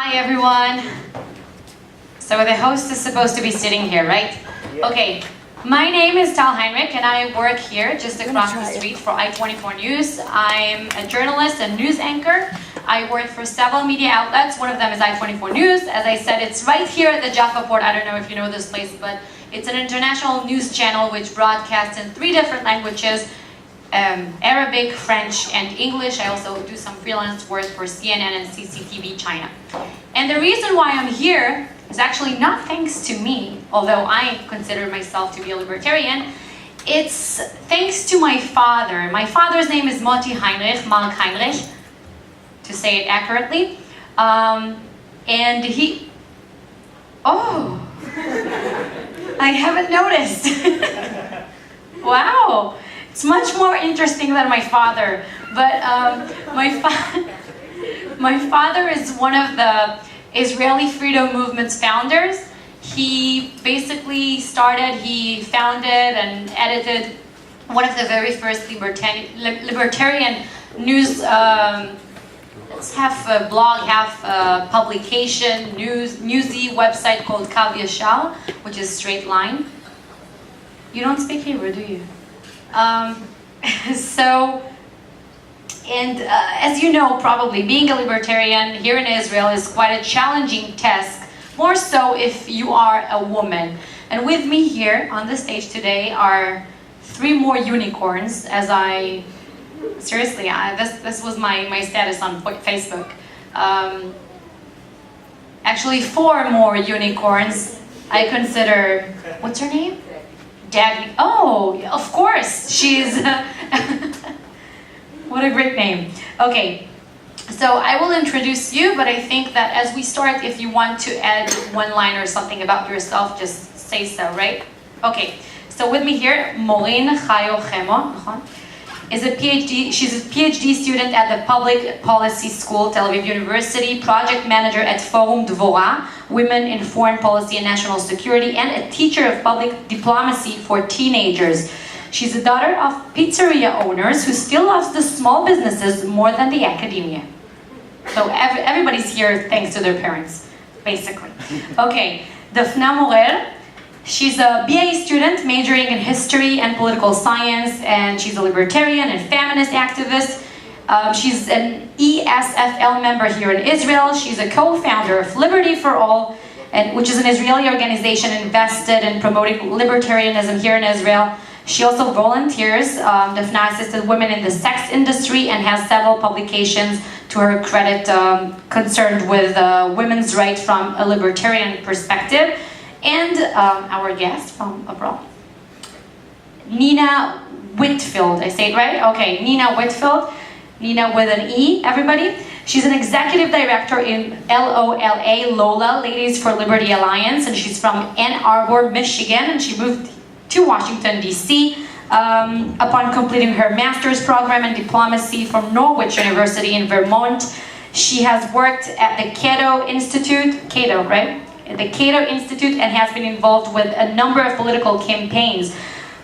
Hi everyone. So the host is supposed to be sitting here, right? Yeah. Okay. My name is Heinrich and I work here just across the street for I24 News. I'm a journalist and news anchor. I work for several media outlets. One of them is I24 News. As I said, it's right here at the Jaffa Port. I don't know if you know this place, but it's an international news channel which broadcasts in 3 different languages. Arabic, French, and English. I also do some freelance work for CNN and CCTV China. And the reason why I'm here is actually not thanks to me, although I consider myself to be a libertarian. It's thanks to my father. My father's name is Heinrich, Mark Heinrich, to say it accurately. And he... Oh! I haven't noticed. Wow! It's much more interesting than my father, but my father is one of the Israeli freedom movement's founders. He basically he founded and edited one of the very first libertarian news, it's half a blog, half a publication, newsy website called Kav Yashar, which is straight line. You don't speak Hebrew, do you? As you know, probably, being a libertarian here in Israel is quite a challenging task, more so if you are a woman. And with me here on the stage today are 3 more unicorns, as seriously, this was my status on Facebook. Actually, 4 more unicorns. I consider, what's her name? Daphna. Oh, of course, she's, what a great name. Okay, so I will introduce you, but I think that as we start, if you want to add one line or something about yourself, just say so, right? Okay, so with me here, Morin Hayo-Hemo is a PhD. She's a PhD student at the Public Policy School, Tel Aviv University, project manager at Forum Devorah, Women in Foreign Policy and National Security, and a teacher of public diplomacy for teenagers. She's a daughter of pizzeria owners who still loves the small businesses more than the academia. So everybody's here thanks to their parents, basically. Okay, Daphna Morell. She's a BA student majoring in history and political science, and she's a libertarian and feminist activist. She's an ESFL member here in Israel. She's a co-founder of Liberty for All, which is an Israeli organization invested in promoting libertarianism here in Israel. She also volunteers. Daphna assisted women in the sex industry and has several publications to her credit concerned with women's rights from a libertarian perspective. And our guest from abroad, Nena Whitfield. I say it right? Okay, Nena Whitfield. Nena with an E, everybody. She's an executive director in LOLA, Ladies for Liberty Alliance, and she's from Ann Arbor, Michigan, and she moved to Washington, D.C. Upon completing her master's program in diplomacy from Norwich University in Vermont. She has worked at the Cato Institute, the Cato Institute, and has been involved with a number of political campaigns.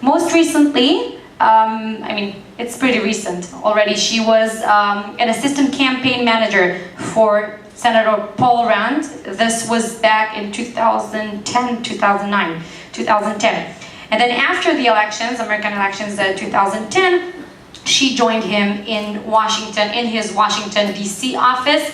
Most recently, it's pretty recent already, she was an assistant campaign manager for Senator Paul Rand. This was back in 2010. And then after the elections, American elections 2010, she joined him in Washington, in his Washington, D.C. office.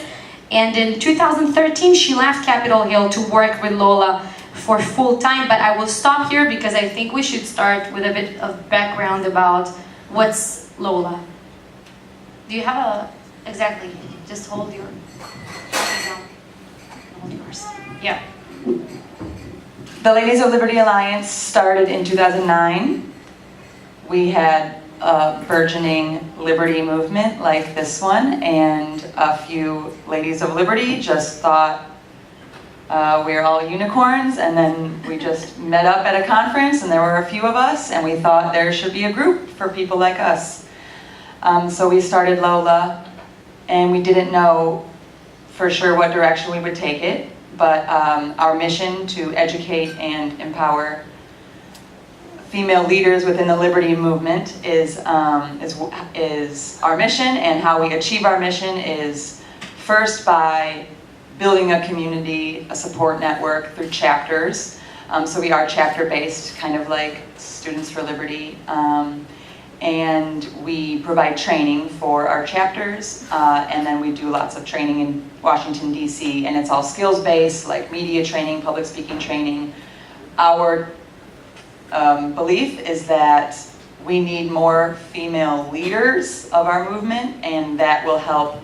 And in 2013, she left Capitol Hill to work with LOLA for full time. But I will stop here because I think we should start with a bit of background about what's LOLA. Do you have exactly, just hold yours. Yeah. The Ladies of Liberty Alliance started in 2009. We had a burgeoning liberty movement like this one, and a few Ladies of Liberty just thought we're all unicorns, and then we just met up at a conference and there were a few of us, and we thought there should be a group for people like us. So we started LOLA, and we didn't know for sure what direction we would take it, but our mission to educate and empower female leaders within the liberty movement is our mission, and how we achieve our mission is first by building a community, a support network through chapters. So we are chapter-based, kind of like Students for Liberty. And we provide training for our chapters, and then we do lots of training in Washington, D.C., and it's all skills-based, like media training, public speaking training. Our belief is that we need more female leaders of our movement, and that will help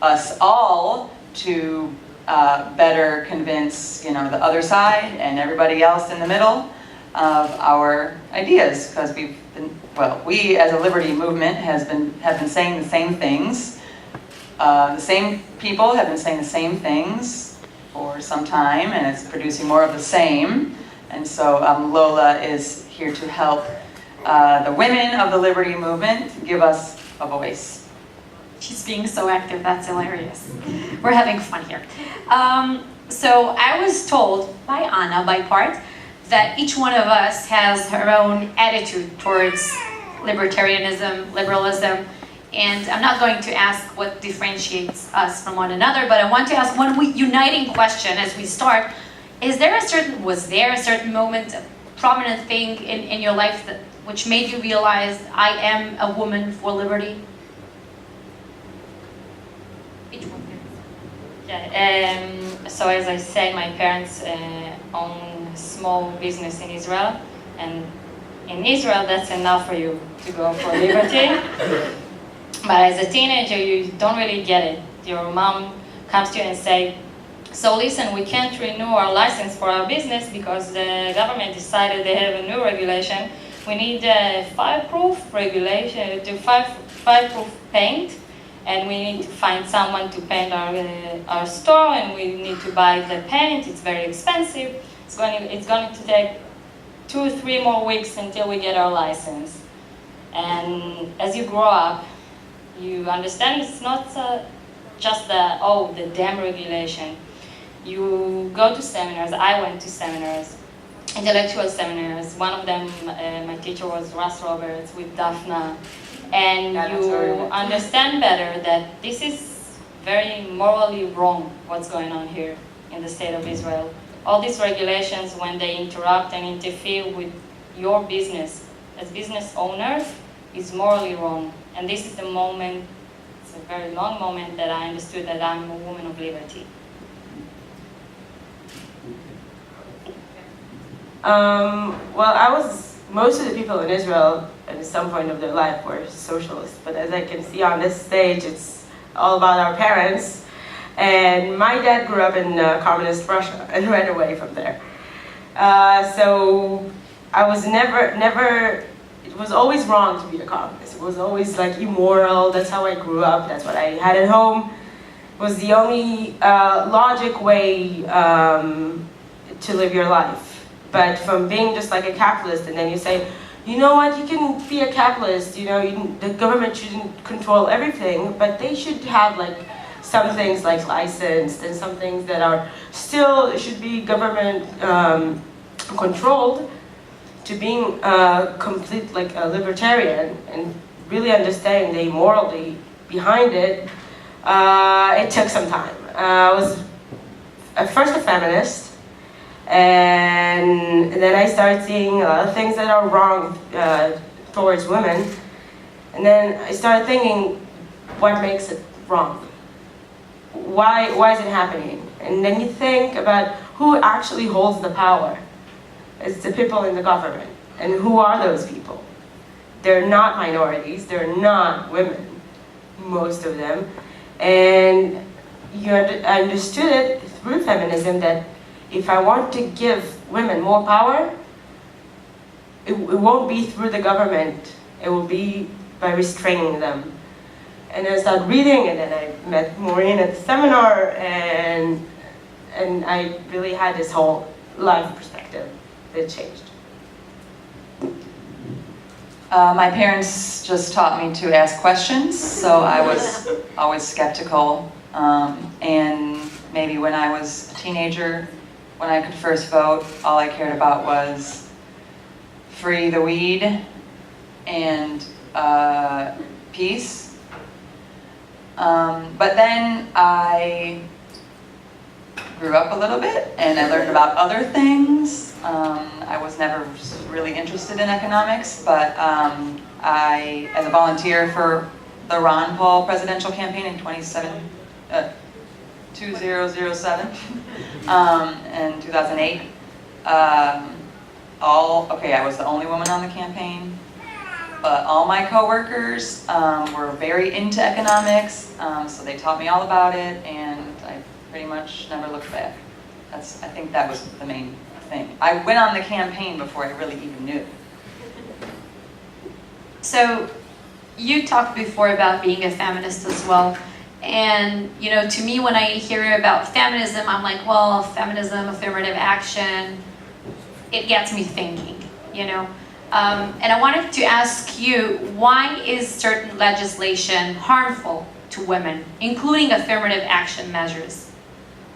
us all to better convince, the other side and everybody else in the middle of our ideas, because we as a liberty movement have been saying the same things. The same people have been saying the same things for some time, and it's producing more of the same. And so LOLA is here to help the women of the liberty movement give us a voice. She's being so active, that's hilarious. We're having fun here. So I was told by Anna, by Part, that each one of us has her own attitude towards libertarianism, liberalism, and I'm not going to ask what differentiates us from one another, but I want to ask one uniting question as we start. Was there a certain moment, a prominent thing in your life which made you realize, I am a woman for liberty? Each one. Yeah, so as I said, my parents own a small business in Israel, and in Israel that's enough for you to go for liberty. But as a teenager, you don't really get it. Your mom comes to you and say, so listen, we can't renew our license for our business because the government decided they have a new regulation. We need a fireproof regulation, fireproof paint, and we need to find someone to paint our store, and we need to buy the paint. It's very expensive. It's going to take 2 or 3 more weeks until we get our license. And as you grow up, you understand it's not just the damn regulation. You go to seminars. I went to seminars, intellectual seminars. One of them, my teacher was Russ Roberts with Daphna. And you understand better that this is very morally wrong what's going on here in the state of Israel. All these regulations, when they interrupt and interfere with your business as business owner, is morally wrong. And this is the moment, it's a very long moment, that I understood that I'm a woman of liberty. Most of the people in Israel at some point of their life were socialists, but as I can see on this stage, it's all about our parents. And my dad grew up in communist Russia and ran away from there. So I was never, it was always wrong to be a communist. It was always like immoral. That's how I grew up. That's what I had at home. It was the only logic way to live your life. But from being just like a capitalist, and then you say, you know what, you can be a capitalist, the government shouldn't control everything, but they should have like some things like licensed, and some things that are still should be government controlled, to being complete like a libertarian and really understanding the morality behind it. It took some time. I was at first a feminist, and then I started seeing a lot of things that are wrong towards women. And then I started thinking, what makes it wrong? Why is it happening? And then you think about who actually holds the power. It's the people in the government. And who are those people? They're not minorities, they're not women, most of them. And I understood it through feminism that if I want to give women more power, it won't be through the government. It will be by restraining them. And I started reading, and then I met Morin at the seminar, and I really had this whole life perspective that changed. My parents just taught me to ask questions, so I was always skeptical. And maybe when I was a teenager, when I could first vote, all I cared about was free the weed and peace. But then I grew up a little bit and I learned about other things. I was never really interested in economics, but as a volunteer for the Ron Paul presidential campaign in 2007, in 2008, I was the only woman on the campaign, but all my coworkers were very into economics, so they taught me all about it, and I pretty much never looked back. I think that was the main thing. I went on the campaign before I really even knew. So you talked before about being a feminist as well. And, you know, to me, when I hear about feminism, I'm like, well, feminism, affirmative action, it gets me thinking, you know. And I wanted to ask you, why is certain legislation harmful to women, including affirmative action measures,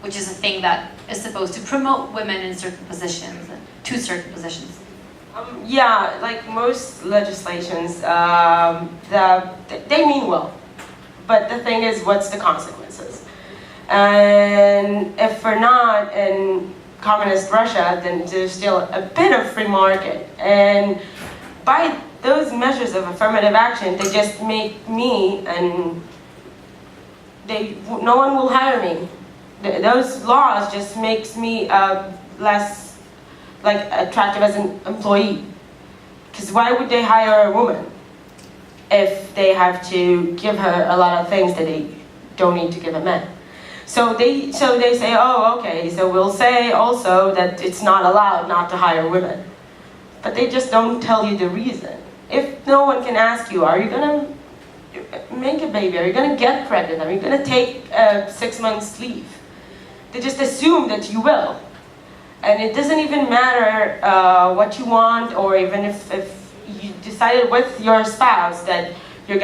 which is a thing that is supposed to promote women in certain positions, to certain positions? Yeah, like most legislations, they mean well. But the thing is, what's the consequences? And if we're not in communist Russia, then there's still a bit of free market. And by those measures of affirmative action, they just make me, and no one will hire me. Those laws just makes me less attractive as an employee. Because why would they hire a woman if they have to give her a lot of things that they don't need to give a man? So they say, oh, okay, so we'll say also that it's not allowed not to hire women. But they just don't tell you the reason. If no one can ask you, are you going to make a baby? Are you going to get pregnant? Are you going to take 6 months leave? They just assume that you will. And it doesn't even matter what you want, or even if you decided with your spouse that you're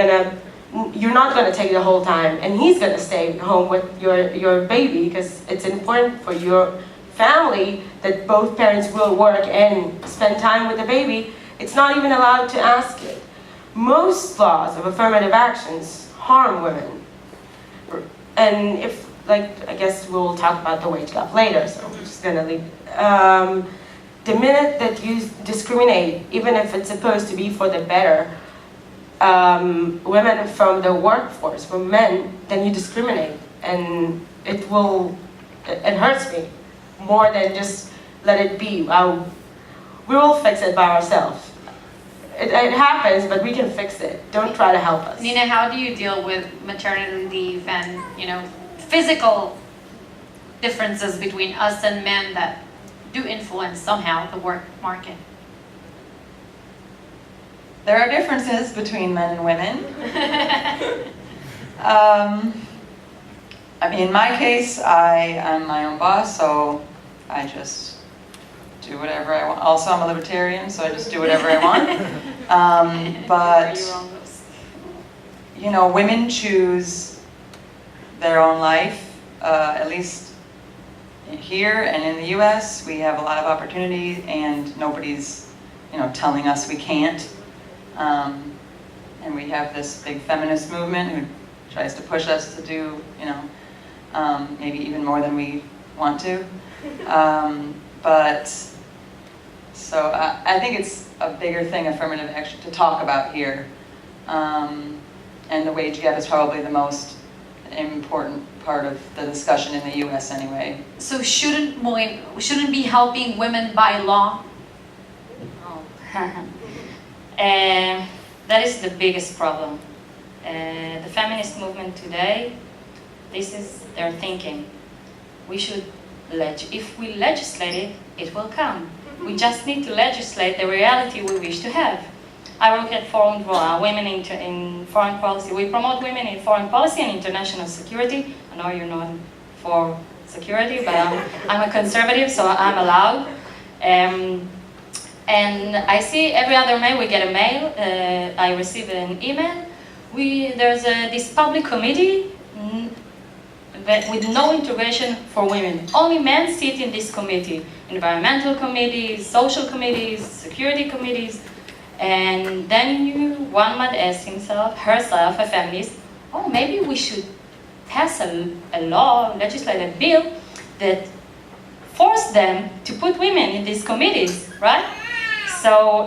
not going to take the whole time, and he's going to stay home with your baby, because it's important for your family that both parents will work and spend time with the baby. It's not even allowed to ask it. Most laws of affirmative actions harm women. And I guess we'll talk about the wage gap later, so I'm just going to leave. The minute that you discriminate, even if it's supposed to be for the better, women from the workforce, from men, then you discriminate, and it hurts me more than just let it be. We will fix it by ourselves. It happens, but we can fix it. Don't try to help us. Nena, how do you deal with maternity leave and, physical differences between us and men that do influence somehow the work market? There are differences between men and women. In my case, I am my own boss, so I just do whatever I want. Also, I'm a libertarian, so I just do whatever I want. But, women choose their own life, at least here and in the US, we have a lot of opportunity, and nobody's, telling us we can't. And we have this big feminist movement who tries to push us to do, maybe even more than we want to. So I think it's a bigger thing, affirmative action, to talk about here. And the wage gap is probably the most important part of the discussion in the US anyway. So shouldn't be helping women by law? Oh. That is the biggest problem. The feminist movement today, this is their thinking. If we legislate it, it will come. We just need to legislate the reality we wish to have. I work at Forum Devorah, Women in Foreign Policy. We promote women in foreign policy and international security. I know you're not for security, but I'm a conservative, so I'm allowed. And I see every other mail, we get a mail, I receive an email. There's this public committee with no intervention for women. Only men sit in this committee. Environmental committees, social committees, security committees. And then one might ask herself, a feminist, oh, maybe we should pass a law, legislate a bill that force them to put women in these committees, right? So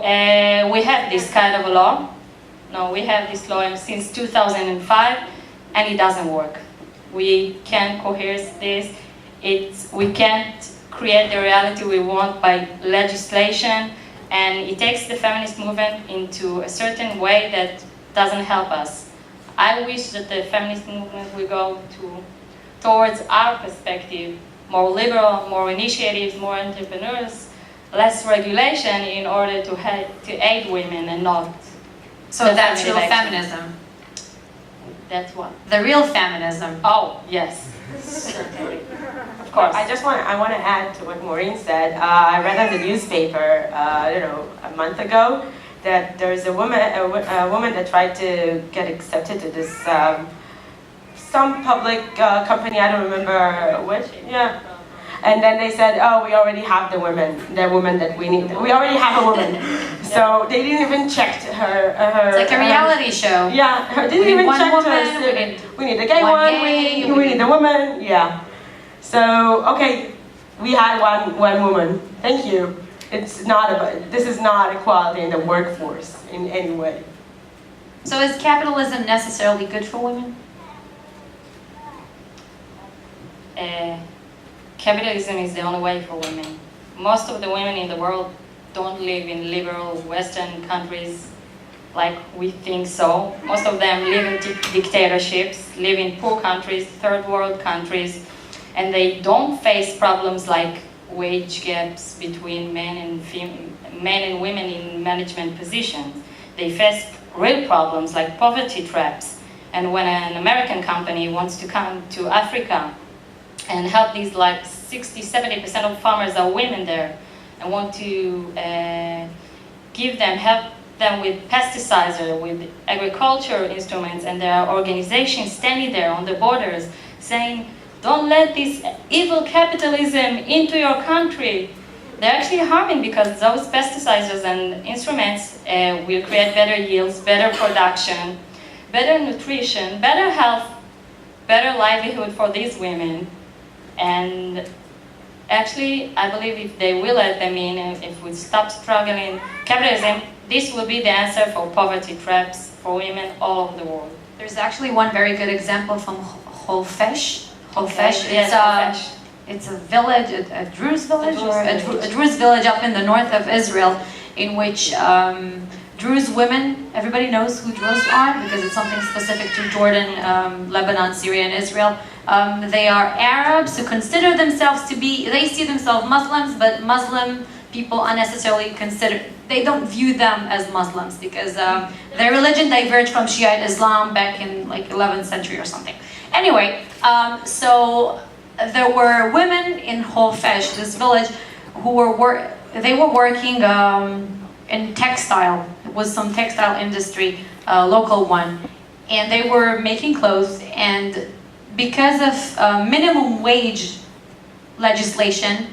we have this kind of a law. No, we have this law since 2005, and it doesn't work. We can't coerce this. We can't create the reality we want by legislation, and it takes the feminist movement into a certain way that doesn't help us. I wish that the feminist movement will go towards our perspective, more liberal, more initiatives, more entrepreneurs, less regulation in order to aid women and not. So that's real feminism. That's what? The real feminism. Oh, yes. Certainly. Of course. I want to add to what Morin said. I read on the newspaper, I don't know, a month ago, that there's a woman that tried to get accepted to this some public company, I don't remember which. Yeah. And then they said, oh, we already have the woman that we need. We already have a woman. So they didn't even check her. It's like a reality show. Yeah, didn't even check her. We need a gay one, we need a woman, yeah. So, okay, we had one woman. Thank you. This is not equality in the workforce in any way. So is capitalism necessarily good for women? Capitalism is the only way for women. Most of the women in the world don't live in liberal Western countries like we think so. Most of them live in dictatorships, live in poor countries, third world countries, and they don't face problems like wage gaps between men and women in management positions. They face real problems like poverty traps. And when an American company wants to come to Africa and help these, like 60-70% of farmers are women there, and want to help them with pesticides or with agriculture instruments, and there are organizations standing there on the borders saying, don't let this evil capitalism into your country. They're actually harming, because those pesticides and instruments will create better yields, better production, better nutrition, better health, better livelihood for these women. And actually, I believe if they will let them in, and if we stop struggling capitalism, this will be the answer for poverty traps for women all over the world. There's actually one very good example from Holfesh. It's a village, a Druze village, a Druze village up in the north of Israel, in which Druze women, everybody knows who Druze are because it's something specific to Jordan, Lebanon, Syria, and Israel. They are Arabs who consider themselves to be, they see themselves Muslims, but Muslim people unnecessarily they don't view them as Muslims because their religion diverged from Shiite Islam back in like 11th century or something. Anyway, so there were women in Holfesh, this village, who were working in textile. It was some textile industry, local one, and they were making clothes. And because of minimum wage legislation,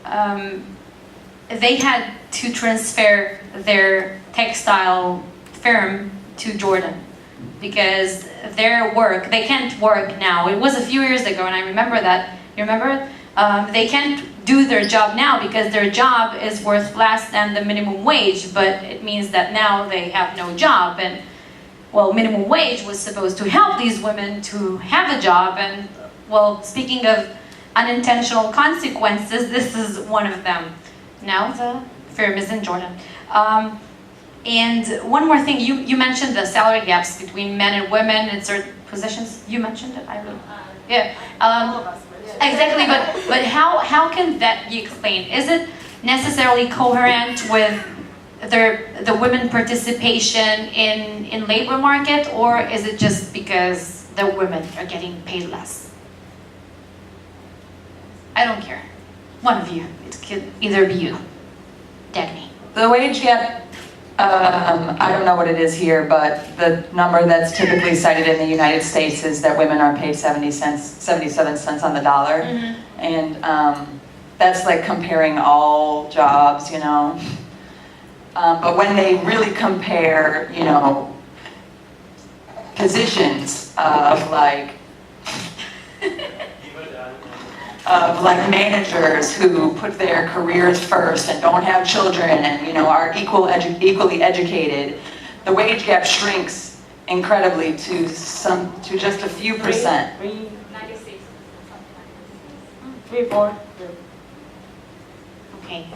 they had to transfer their textile firm to Jordan because their work, they can't work now. It was a few years ago, and I remember that. You remember it? They can't do their job now because their job is worth less than the minimum wage, but it means that now they have no job. And well, minimum wage was supposed to help these women to have a job, and well, speaking of unintentional consequences, this is one of them. Now the firm is in Jordan. And one more thing, you mentioned the salary gaps between men and women in certain positions. You mentioned it, I will. Yeah. Exactly, but how can that be explained? Is it necessarily coherent with the women participation in labor market, or is it just because the women are getting paid less? I don't care. One of you. It could either be you. Dagny. The wage gap, I don't know what it is here, but the number that's typically cited in the United States is that women are paid 77 cents on the dollar. Mm-hmm. And that's like comparing all jobs, you know. But when they really compare, you know, positions of like, of like managers who put their careers first and don't have children and are equally educated, the wage gap shrinks incredibly to just a few percent. 96. 3, 4. Okay.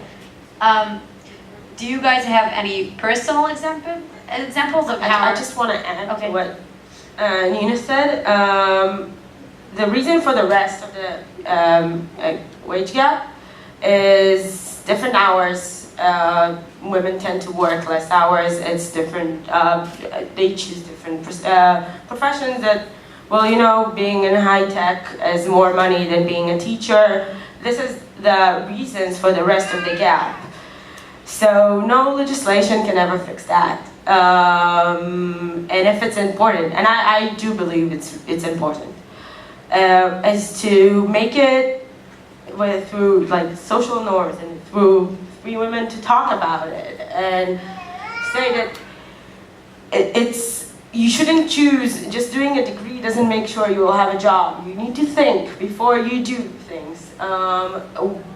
Do you guys have any personal examples of how? I just want to add Okay. to what Nena said. The reason for the rest of the wage gap is different hours. Women tend to work less hours. It's different. They choose different professions that, well, being in high tech is more money than being a teacher. This is the reasons for the rest of the gap. So no legislation can ever fix that. And if it's important, and I do believe it's important, is to make it through like social norms and through free women to talk about it and say that you shouldn't choose, just doing a degree doesn't make sure you will have a job. You need to think before you do things.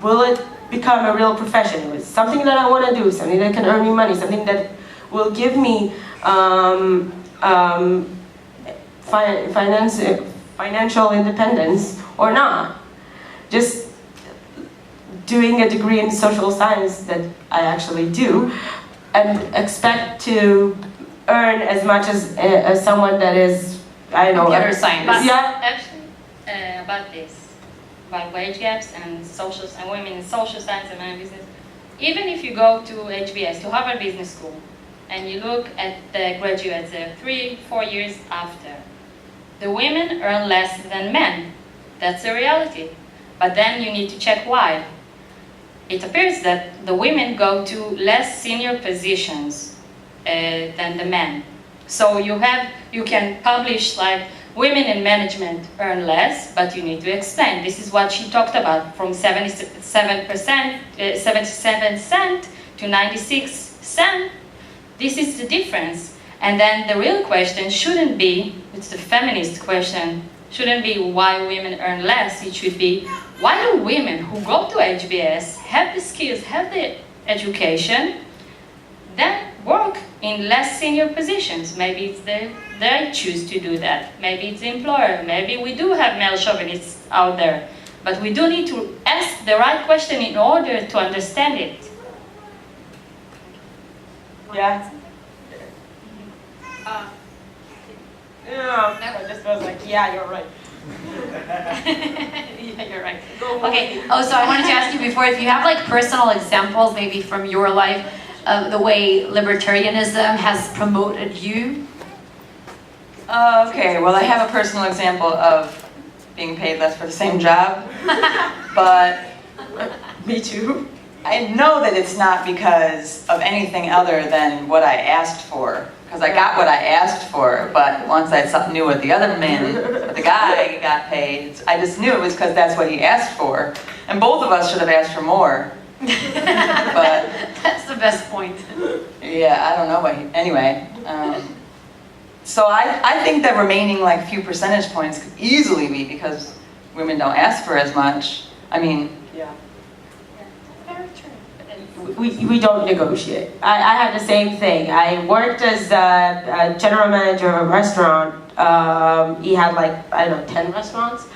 Will it become a real profession? It's something that I want to do, something that can earn me money, something that will give me financial independence or not. Just doing a degree in social science that I actually do and expect to earn as much as someone that is, I don't know. Computer science. But Yeah. actually, about this, about wage gaps and women in social science and men in business, even if you go to HBS, to Harvard Business School, and you look at the graduates 3-4 years after, the women earn less than men. That's a reality. But then you need to check why. It appears that the women go to less senior positions than the men. So you can publish like women in management earn less, but you need to explain. This is what she talked about, from 77 cent to 96 cent. This is the difference. And then the real question shouldn't be, it's the feminist question, shouldn't be why women earn less. It should be, why do women who go to HBS, have the skills, have the education, then work in less senior positions? Maybe it's they choose to do that. Maybe it's the employer. Maybe we do have male chauvinists out there. But we do need to ask the right question in order to understand it. Yeah. Yeah. I just was like, yeah, you're right. Yeah, you're right. Okay. Oh, so I wanted to ask you before, if you have like personal examples, maybe from your life, of the way libertarianism has promoted you. Okay, well, I have a personal example of being paid less for the same job, but Me too. I know that it's not because of anything other than what I asked for. Because I got what I asked for, but once I knew what the guy got paid, I just knew it was because that's what he asked for. And both of us should have asked for more. But That's the best point. yeah, I don't know. Anyway, so I think that remaining like few percentage points could easily be because women don't ask for as much. I mean, Yeah. Very true. We don't negotiate. I had the same thing. I worked as a general manager of a restaurant. He had like, I don't know, 10 restaurants.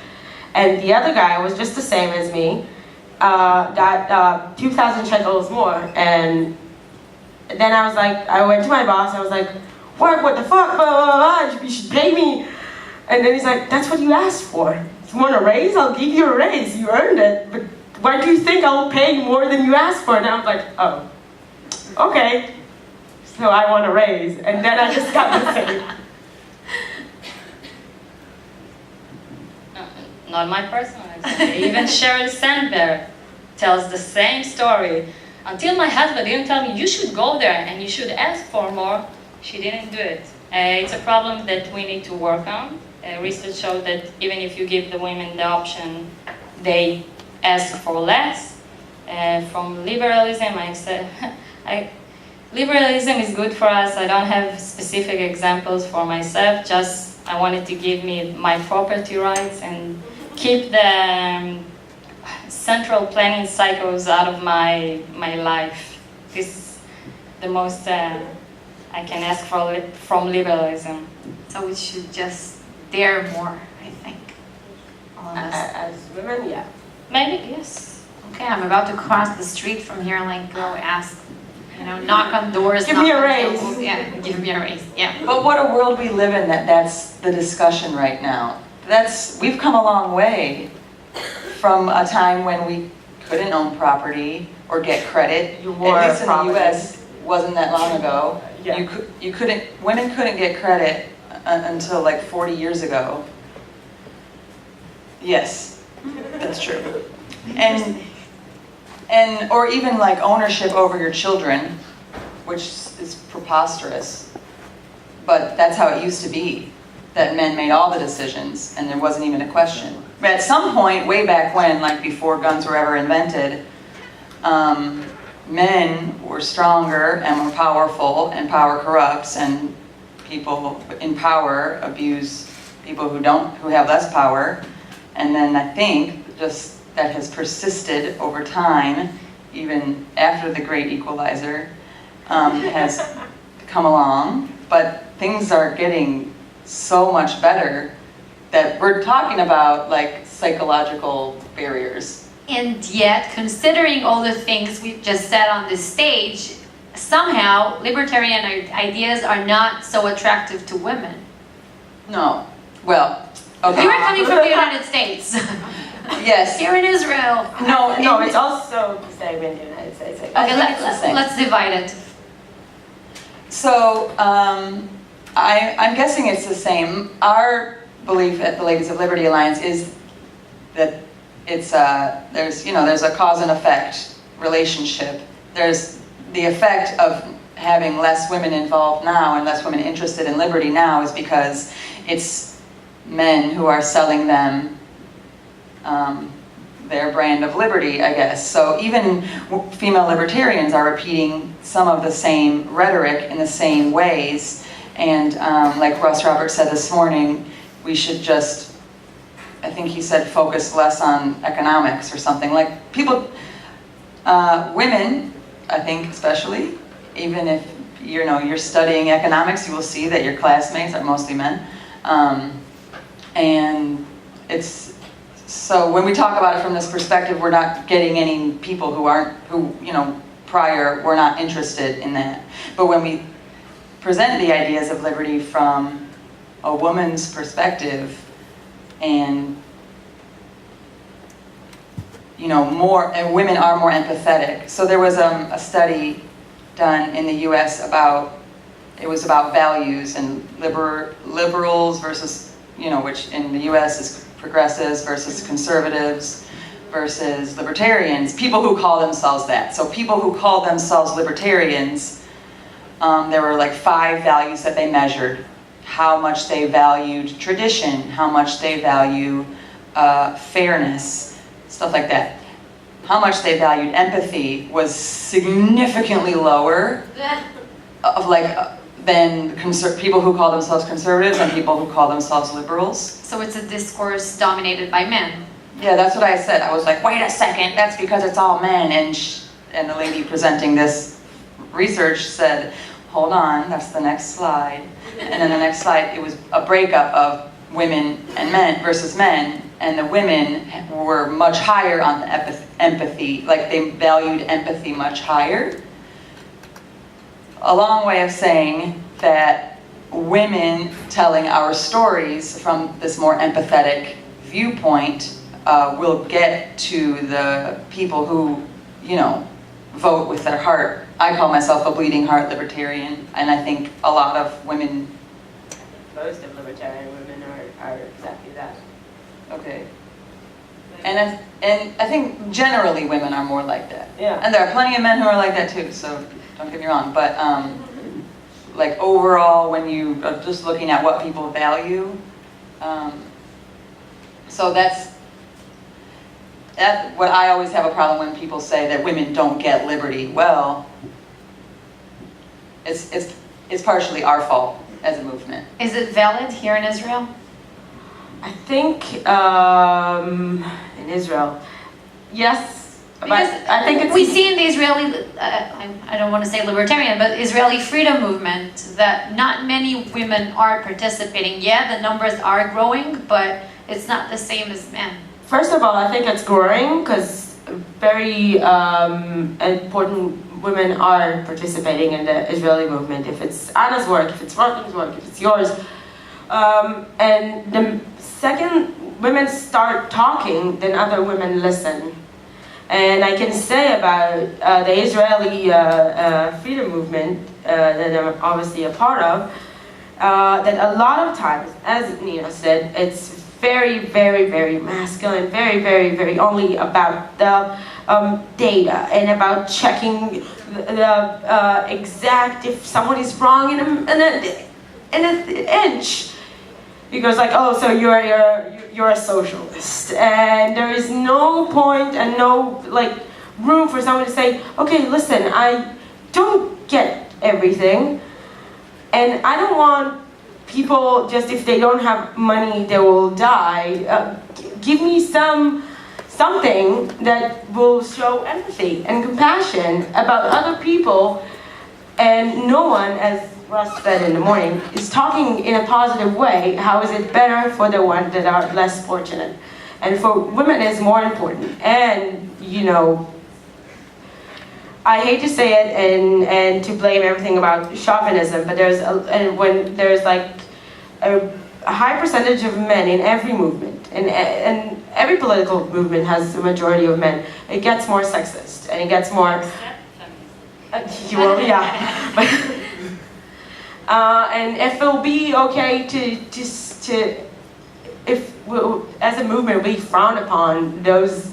And the other guy was just the same as me. Got 2,000 shekels more. And then I was like, I went to my boss. I was like, what the fuck? Blah, blah, blah. You should pay me. And then he's like, that's what you asked for. If you want a raise, I'll give you a raise. You earned it. But why do you think I'll pay you more than you asked for? And I was like, oh, okay. So I want a raise. And then I just got the same. Not my personal example. Even Sheryl Sandberg tells the same story. Until my husband didn't tell me, you should go there and you should ask for more, she didn't do it. It's a problem that we need to work on. Research showed that even if you give the women the option, they ask for less. From liberalism, liberalism is good for us. I don't have specific examples for myself, just I wanted to give me my property rights and keep the central planning cycles out of my life. This is the most I can ask for from liberalism. So we should just dare more, I think. All of us. As women, yeah. Maybe, yes. Okay, I'm about to cross the street from here and like go ask, knock on doors. Give me knock a on raise. tables. Yeah, give me a raise. Yeah. But what a world we live in that's the discussion right now. We've come a long way from a time when we couldn't own property or get credit. You wore At least in the property. US, wasn't that long ago. Yeah. Women couldn't get credit until like 40 years ago. Yes, that's true. And or even like ownership over your children, which is preposterous. But that's how it used to be, that men made all the decisions and there wasn't even a question. But at some point, way back when, like before guns were ever invented, men were stronger and more powerful, and power corrupts, and people in power abuse people who have less power. And then I think just that has persisted over time, even after the great equalizer has come along. But things are getting so much better that we're talking about like psychological barriers. And yet, considering all the things we've just said on this stage, somehow libertarian ideas are not so attractive to women. No. Well, okay. You are coming from the United States. Yes. Here in Israel. No, it's also the same in the United States. Okay, it's the same. let's divide it. So, I'm guessing it's the same. Our belief at the Ladies of Liberty Alliance is that there's a cause and effect relationship. There's the effect of having less women involved now and less women interested in liberty now is because it's men who are selling them their brand of liberty, I guess. So even female libertarians are repeating some of the same rhetoric in the same ways. And like Russ Roberts said this morning, we should just, I think he said, focus less on economics or something. Like people, women, I think especially, even if you're studying economics, you will see that your classmates are mostly men. And so when we talk about it from this perspective, we're not getting any people who prior were not interested in that. But when we present the ideas of liberty from a woman's perspective, and women are more empathetic. So there was a study done in the U.S. about values and liberals versus, which in the U.S. is progressives versus conservatives versus libertarians, people who call themselves that. So people who call themselves libertarians, there were like 5 values that they measured. How much they valued tradition, how much they value fairness, stuff like that. How much they valued empathy was significantly lower than people who call themselves conservatives and people who call themselves liberals. So it's a discourse dominated by men. Yeah, that's what I said. I was like, wait a second, that's because it's all men. And the lady presenting this research said, hold on, that's the next slide. And then the next slide, it was a breakup of women and men versus men. And the women were much higher on the empathy, like they valued empathy much higher. A long way of saying that women telling our stories from this more empathetic viewpoint will get to the people who, vote with their heart. I call myself a bleeding heart libertarian, and I think a lot of women... Most of libertarian women are exactly that. Okay. And I think generally women are more like that. Yeah. And there are plenty of men who are like that too, so don't get me wrong. But like overall, when you are just looking at what people value, so that's what I always have a problem when people say that women don't get liberty. Well, it's partially our fault as a movement. Is it valid here in Israel? I think in Israel, yes, but Because I think it's... we see in the Israeli, I don't want to say libertarian, but Israeli freedom movement that not many women are participating. Yeah, the numbers are growing, but it's not the same as men. First of all, I think it's growing because very important women are participating in the Israeli movement. If it's Anna's work, if it's Rokin's work, if it's yours. And the second women start talking, then other women listen. And I can say about the Israeli freedom movement that I'm obviously a part of, that a lot of times, as Nena said, it's very, very, very masculine, very, very, very only about the data and about checking the exact, if someone is wrong in an inch. Because like, oh, so you're a socialist, and there is no point and no like room for someone to say, okay, listen, I don't get everything, and I don't want people just if they don't have money they will die. Give me something that will show empathy and compassion about other people, and no one, as Russ said in the morning, is talking in a positive way. How is it better for the ones that are less fortunate? And for women it's more important. And you know, I hate to say it and to blame everything about chauvinism, but when there's like a high percentage of men in every movement, and every political movement has a majority of men, it gets more sexist and it gets more. Well, yeah. And if it'll be okay if as a movement we frown upon those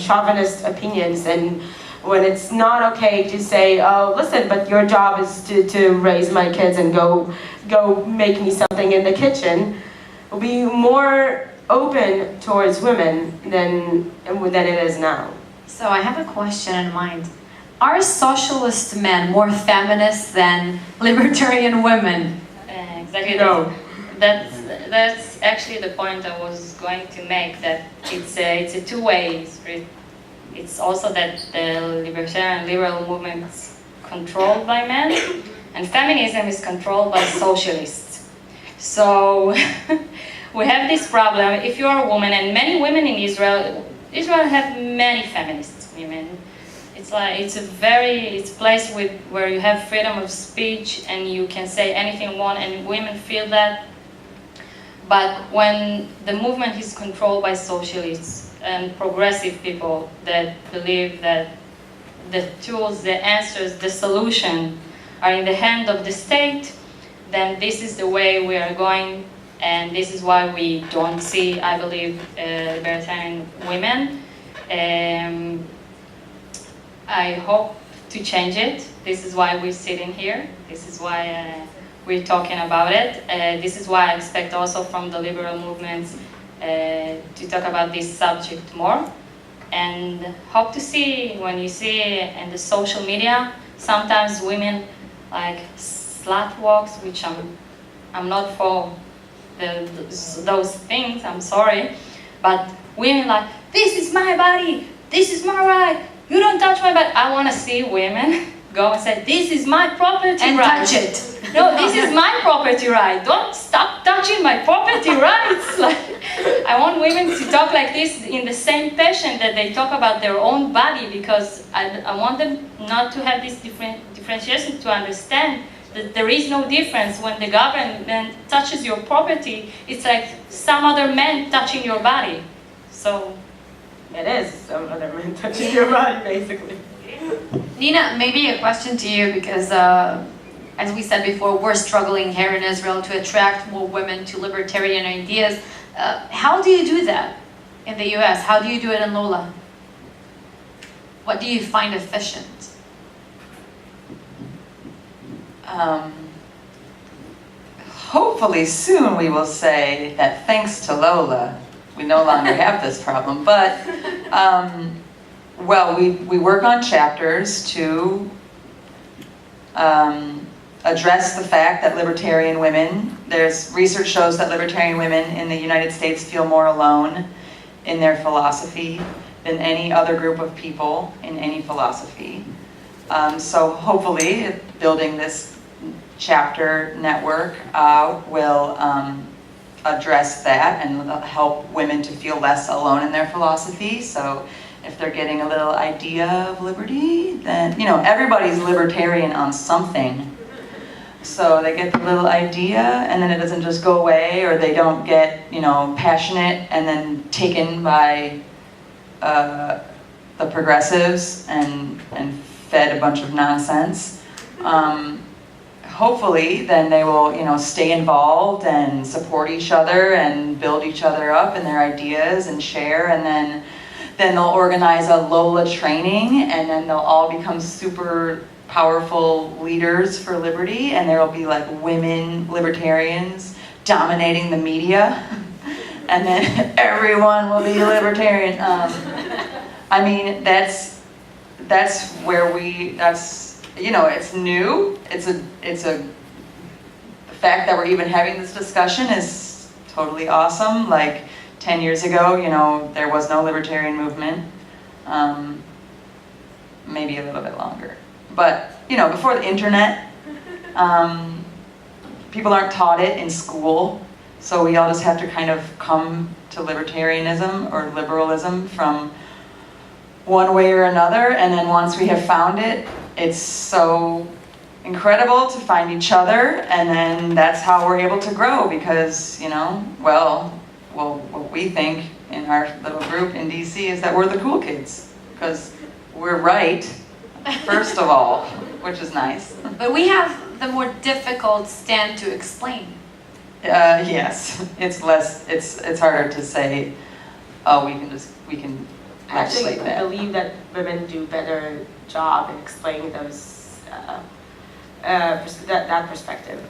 chauvinist opinions, and when it's not okay to say, oh, listen, but your job is to raise my kids and go make me something in the kitchen, we'll be more open towards women than it is now. So I have a question in mind. Are socialist men more feminist than libertarian women? Exactly. No. That's actually the point I was going to make, that it's a two-way street. It's also that the libertarian liberal movement is controlled by men, and feminism is controlled by socialists. So we have this problem. If you are a woman, and many women in Israel have many feminist women. It's a place where you have freedom of speech and you can say anything you want, and women feel that. But when the movement is controlled by socialists and progressive people that believe that the tools, the answers, the solution are in the hand of the state, then this is the way we are going, and this is why we don't see, I believe, libertarian women. I hope to change it. This is why we're sitting here. This is why we're talking about it. This is why I expect also from the liberal movements to talk about this subject more. And hope to see, when you see in the social media, sometimes women like slut walks, which I'm not for those things, I'm sorry. But women like, this is my body, this is my right. You don't touch my body. I want to see women go and say, this is my property and right. touch it. No, this is my property right. Don't stop touching my property rights. Like, I want women to talk like this in the same passion that they talk about their own body, because I want them not to have this differentiation, to understand that there is no difference. When the government touches your property, it's like some other man touching your body. So it is some other man touching your body, basically. Nena, maybe a question to you, because as we said before, we're struggling here in Israel to attract more women to libertarian ideas. How do you do that in the US? How do you do it in LOLA? What do you find efficient? Hopefully soon we will say that thanks to LOLA, we no longer have this problem. But, well, we work on chapters to address the fact that libertarian women, there's research shows that libertarian women in the United States feel more alone in their philosophy than any other group of people in any philosophy. So hopefully, building this chapter network will address that and help women to feel less alone in their philosophy. So if they're getting a little idea of liberty, then, you know, everybody's libertarian on something. So they get the little idea, and then it doesn't just go away, or they don't get, you know, passionate and then taken by the progressives and fed a bunch of nonsense. Hopefully, then they will, you know, stay involved and support each other and build each other up in their ideas and share, and then they'll organize a LOLA training, and then they'll all become super powerful leaders for liberty, and there will be like women libertarians dominating the media, and then everyone will be libertarian. I mean, that's where you know, it's new. It's a the fact that we're even having this discussion is totally awesome. Like 10 years ago, you know, there was no libertarian movement. Maybe a little bit longer. But, you know, before the internet, people aren't taught it in school, so we all just have to kind of come to libertarianism or liberalism from one way or another, and then once we have found it, it's so incredible to find each other, and then that's how we're able to grow, because, you know, well, what we think in our little group in DC is that we're the cool kids, because we're right, first of all, which is nice. But we have the more difficult stand to explain. Yes, it's harder to say, oh, we can Actually, legislate that. I believe that women do better job in explaining those that perspective,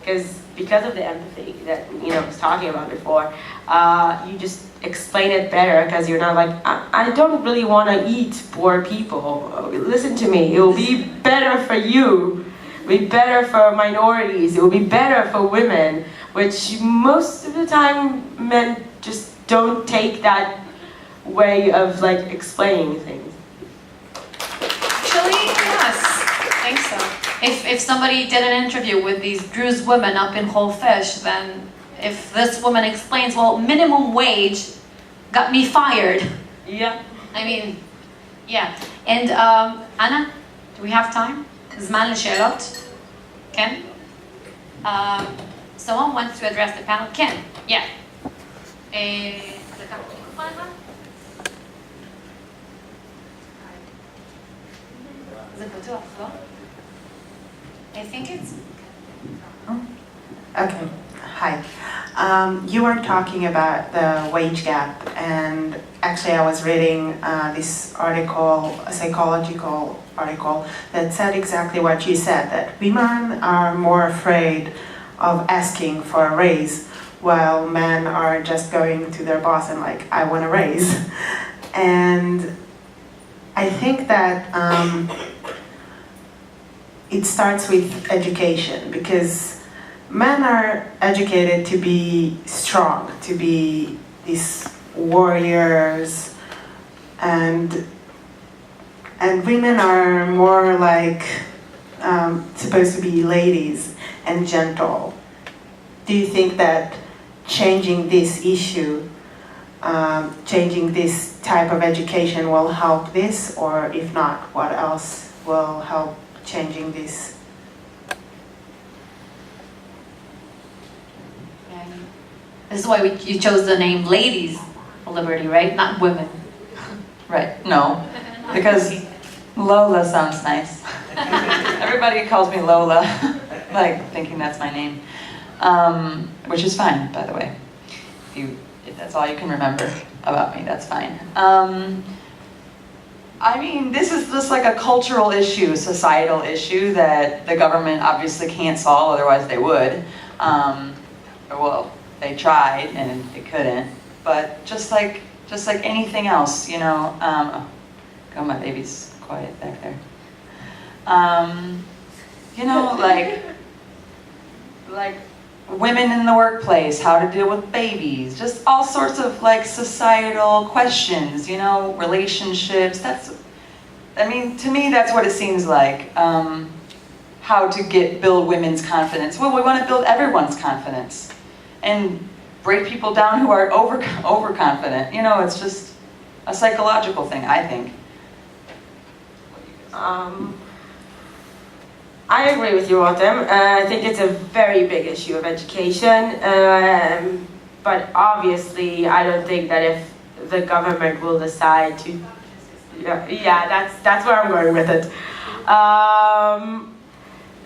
because of the empathy that Nena was talking about before. You just explain it better, because you're not like, I don't really want to eat poor people. Listen to me. It will be better for you. It will be better for minorities. It will be better for women, which most of the time men just don't take that way of like explaining things. Actually, yes, I think so. If somebody did an interview with these Druze women up in Whole Fish, then if this woman explains, well, minimum wage got me fired. Yeah. I mean, yeah. And Anna, do we have time? زمان للشيلات? Ken? Someone wants to address the panel. Ken, yeah. I think it's... Okay, hi. You were talking about the wage gap, and actually I was reading this article, a psychological article, that said exactly what you said, that women are more afraid of asking for a raise, while men are just going to their boss and like, I want a raise. And I think that it starts with education, because men are educated to be strong, to be these warriors, and women are more like supposed to be ladies and gentle. Do you think that changing this issue, changing this type of education will help this, or if not, what else will help changing this? This is why you chose the name Ladies for Liberty, right? Not women. Right, no, because Lola sounds nice. Everybody calls me Lola, like thinking that's my name, which is fine, by the way. If that's all you can remember about me, that's fine. I mean, this is just like a cultural issue, societal issue that the government obviously can't solve, otherwise they would. Well, they tried and they couldn't. But just like anything else, you know. Oh, my baby's quiet back there. You know, like women in the workplace, how to deal with babies, just all sorts of like societal questions, you know, relationships. I mean, to me, that's what it seems like. How to build women's confidence. Well, we want to build everyone's confidence and break people down who are overconfident. You know, it's just a psychological thing, I think. I agree with you, Autumn. I think it's a very big issue of education, but obviously I don't think that if the government will decide to, yeah, that's where I'm going with it.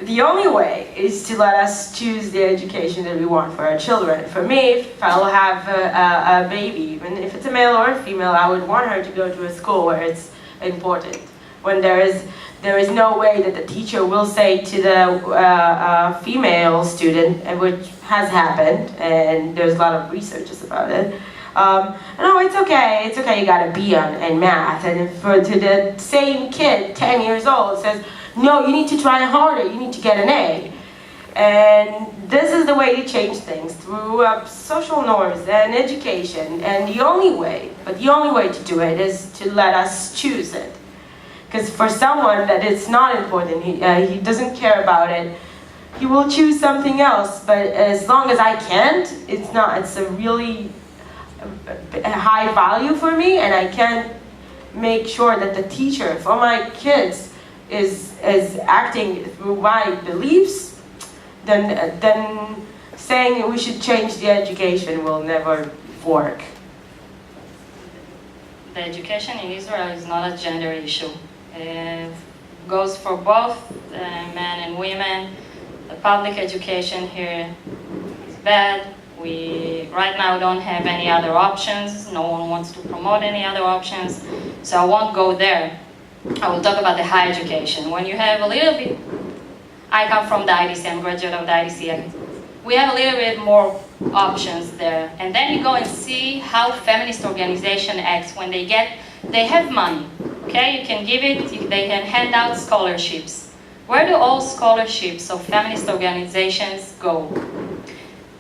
The only way is to let us choose the education that we want for our children. For me, if I'll have a baby, even if it's a male or a female, I would want her to go to a school where it's important. When there is no way that the teacher will say to the female student, which has happened, and there's a lot of researches about it, no, it's okay, you got a B in math. And to the same kid, 10 years old, says, no, you need to try harder, you need to get an A. And this is the way to change things, through social norms and education. And the only way to do it is to let us choose it. Because for someone that it's not important, he doesn't care about it, he will choose something else. But as long as I can't, it's a really high value for me, and I can't make sure that the teacher for my kids is acting through my beliefs, then saying we should change the education will never work. The education in Israel is not a gender issue. It goes for both men and women. The public education here is bad. We right now don't have any other options. No one wants to promote any other options, so I won't go there. I will talk about the higher education. When you have a little bit, I come from the IDC, I'm a graduate of the IDC. We have a little bit more options there. And then you go and see how feminist organization acts when they have money. Okay, you can give it, they can hand out scholarships. Where do all scholarships of feminist organizations go?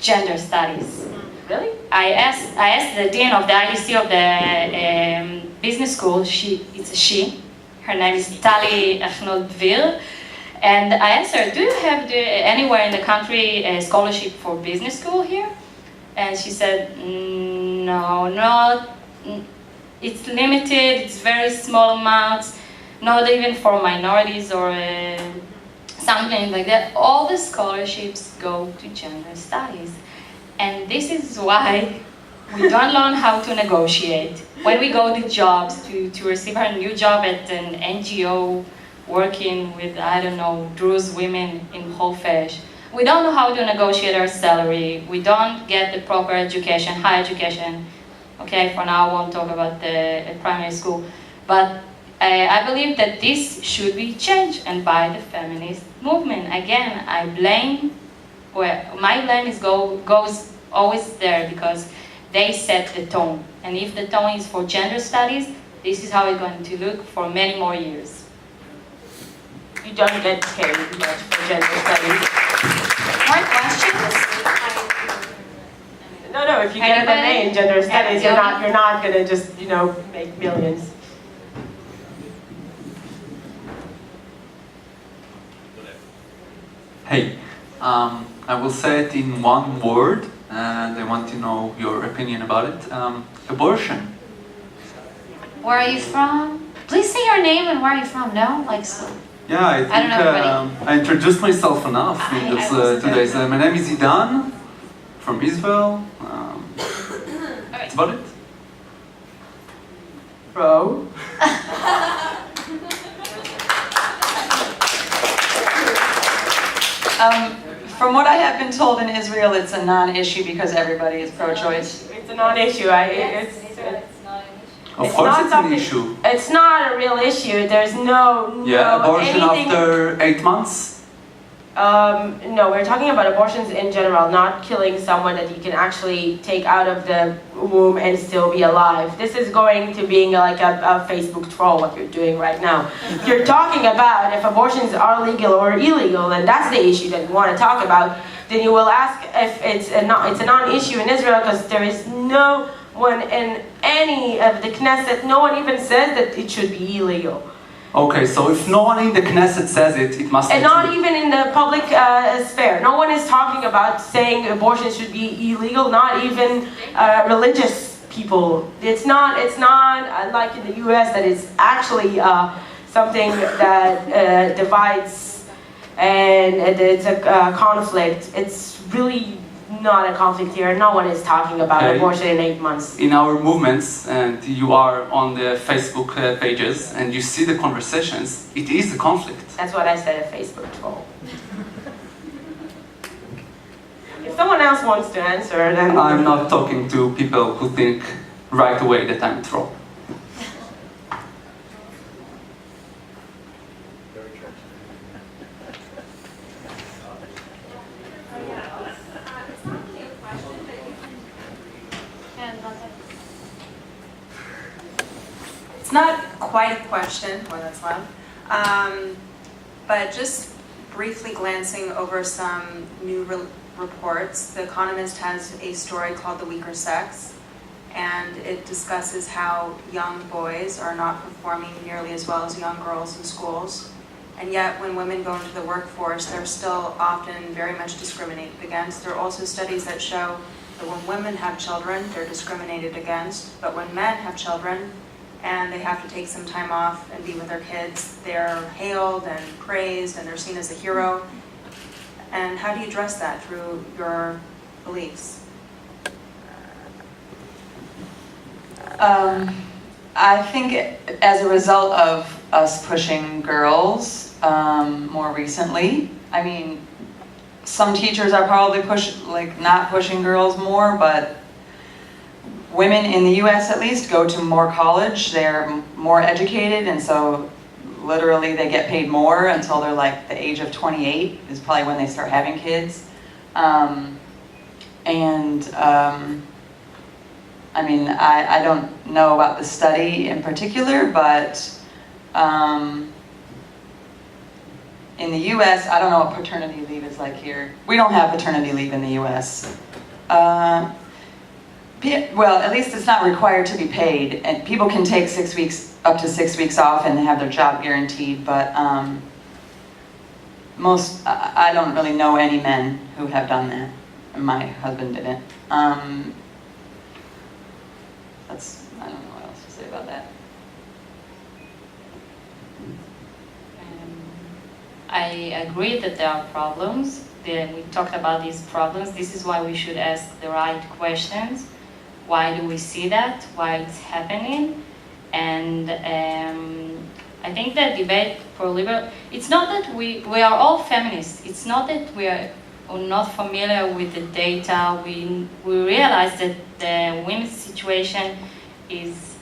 Gender studies. Really? I asked the dean of the IDC of the business school, it's a she, her name is Tali Dvir, and I asked her, do you have anywhere in the country a scholarship for business school here? And she said, no, it's limited, it's very small amounts, not even for minorities or something like that. All the scholarships go to gender studies. And this is why we don't learn how to negotiate. When we go to jobs, to receive our new job at an NGO working with, I don't know, Druze women in Hofesh, we don't know how to negotiate our salary. We don't get the proper education, higher education. Okay, for now I won't talk about the primary school. But I believe that this should be changed, and by the feminist movement. Again, my blame goes always there, because they set the tone. And if the tone is for gender studies, this is how it's going to look for many more years. You don't get paid much for gender studies. More questions? No, if you get an MA in gender studies, you're not gonna just, make millions. Hey, I will say it in one word, and I want to know your opinion about it. Abortion. Where are you from? Please say your name and where are you from, no? Like so. Yeah, I think I don't know everybody. I introduced myself enough in this today's. My name is Idan, from Israel. That's about it. Bro. From what I have been told in Israel, it's a non-issue because everybody is pro-choice. It's a non-issue. Of course it's an issue. It's not a real issue. There's no abortion anything. after 8 months? No, we're talking about abortions in general, not killing someone that you can actually take out of the womb and still be alive. This is going to being like a Facebook troll, what you're doing right now. You're talking about if abortions are legal or illegal, and that's the issue that we want to talk about. then you will ask if it's a non-issue in Israel, because there is no one in any of the Knesset, no one even says that it should be illegal. Okay, so if no one in the Knesset says it, it must be And not true. even in the public sphere. No one is talking about saying abortion should be illegal, not even religious people. It's not like in the US that is actually something that divides and it's a conflict. It's really not a conflict here. No one is talking about Okay. abortion in 8 months. In our movements, and you are on the Facebook pages, and you see the conversations, it is a conflict. That's what I said at Facebook troll. If someone else wants to answer, then... I'm not talking to people who think right away that I'm a troll. It's not quite a question, well, that's loud, but just briefly glancing over some new reports. The Economist has a story called The Weaker Sex, and it discusses how young boys are not performing nearly as well as young girls in schools. And yet, when women go into the workforce, they're still often very much discriminated against. There are also studies that show that when women have children, they're discriminated against, but when men have children, and they have to take some time off and be with their kids, they're hailed and praised and they're seen as a hero. And how do you address that through your beliefs? I think as a result of us pushing girls more recently, I mean, some teachers are probably not pushing girls more, but women in the US at least go to more college, they're more educated, and so literally they get paid more until they're like the age of 28 is probably when they start having kids. I mean, I don't know about the study in particular, but in the US, I don't know what paternity leave is like here. We don't have paternity leave in the US. Well, at least it's not required to be paid, and people can take 6 weeks, up to 6 weeks off and have their job guaranteed, but I don't really know any men who have done that. My husband didn't. I don't know what else to say about that. I agree that there are problems. We talked about these problems. This is why we should ask the right questions. Why do we see that? Why it's happening? And I think that debate for liberal, it's not that we are all feminists. It's not that we are not familiar with the data. We realize that the women's situation is,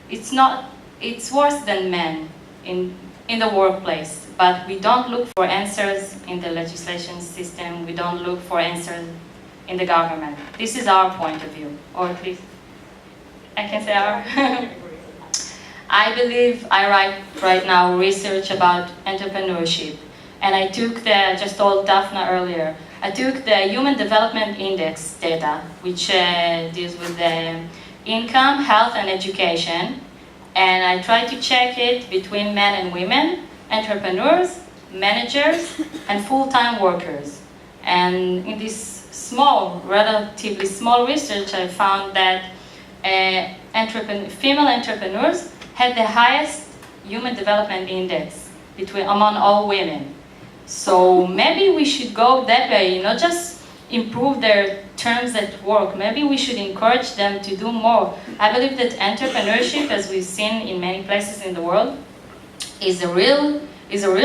it's worse than men in the workplace. But we don't look for answers in the legislation system. We don't look for answers in the government. This is our point of view, or at least I can say our. I believe I write right now research about entrepreneurship, and I just told Daphna earlier, I took the Human Development Index data, which deals with the income, health, and education, and I tried to check it between men and women, entrepreneurs, managers, and full-time workers. And in this relatively small research, I found that female entrepreneurs had the highest Human Development Index among all women. So maybe we should go that way, not just improve their terms at work. Maybe we should encourage them to do more. I believe that entrepreneurship, as we've seen in many places in the world, is a real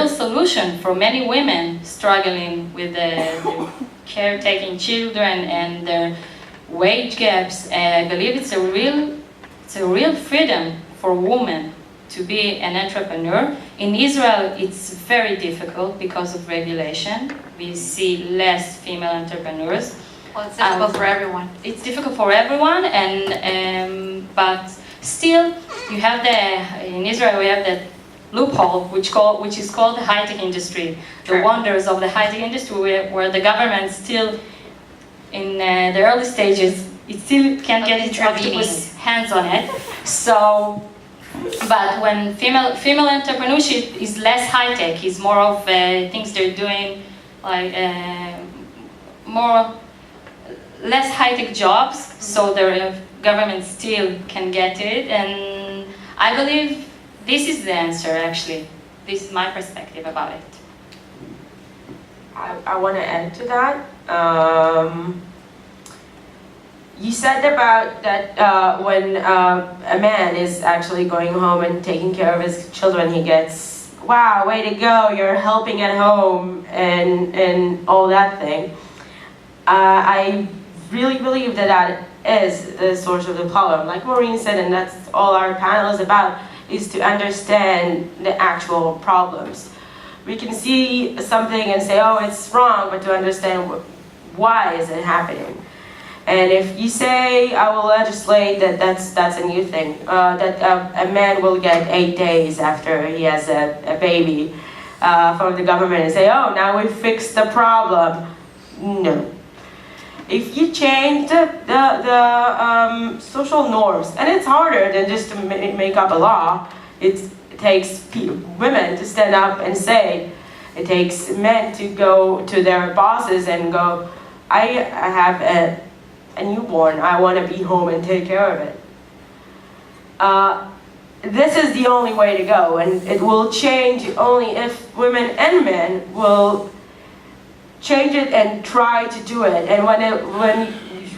solution for many women struggling with the caretaking children and their wage gaps. I believe it's a real freedom for women to be an entrepreneur. In Israel, it's very difficult because of regulation. We see less female entrepreneurs. Well, it's difficult for everyone. It's difficult for everyone, but still, in Israel we have that loophole, which is called the high-tech industry. The wonders of the high-tech industry, where the government still, in the early stages, it still can't get its octopus hands on it. So, but when female entrepreneurship is less high-tech, is more of things they're doing, like less high-tech jobs, so the government still can get it. And I believe this is the answer, actually. This is my perspective about it. I want to add to that. You said about that when a man is actually going home and taking care of his children, he gets, wow, way to go, you're helping at home and all that thing. I really believe that that is the source of the problem. Like Morin said, and that's all our panel is about, is to understand the actual problems. We can see something and say, oh, it's wrong, but to understand why is it happening. And if you say, I will legislate that that's a new thing, that a man will get 8 days after he has a baby from the government and say, oh, now we fixed the problem. No. If you change the social norms, and it's harder than just to make up a law, it takes women to stand up and say, it takes men to go to their bosses and go, I have a newborn, I want to be home and take care of it. This is the only way to go, and it will change only if women and men will change it and try to do it. And when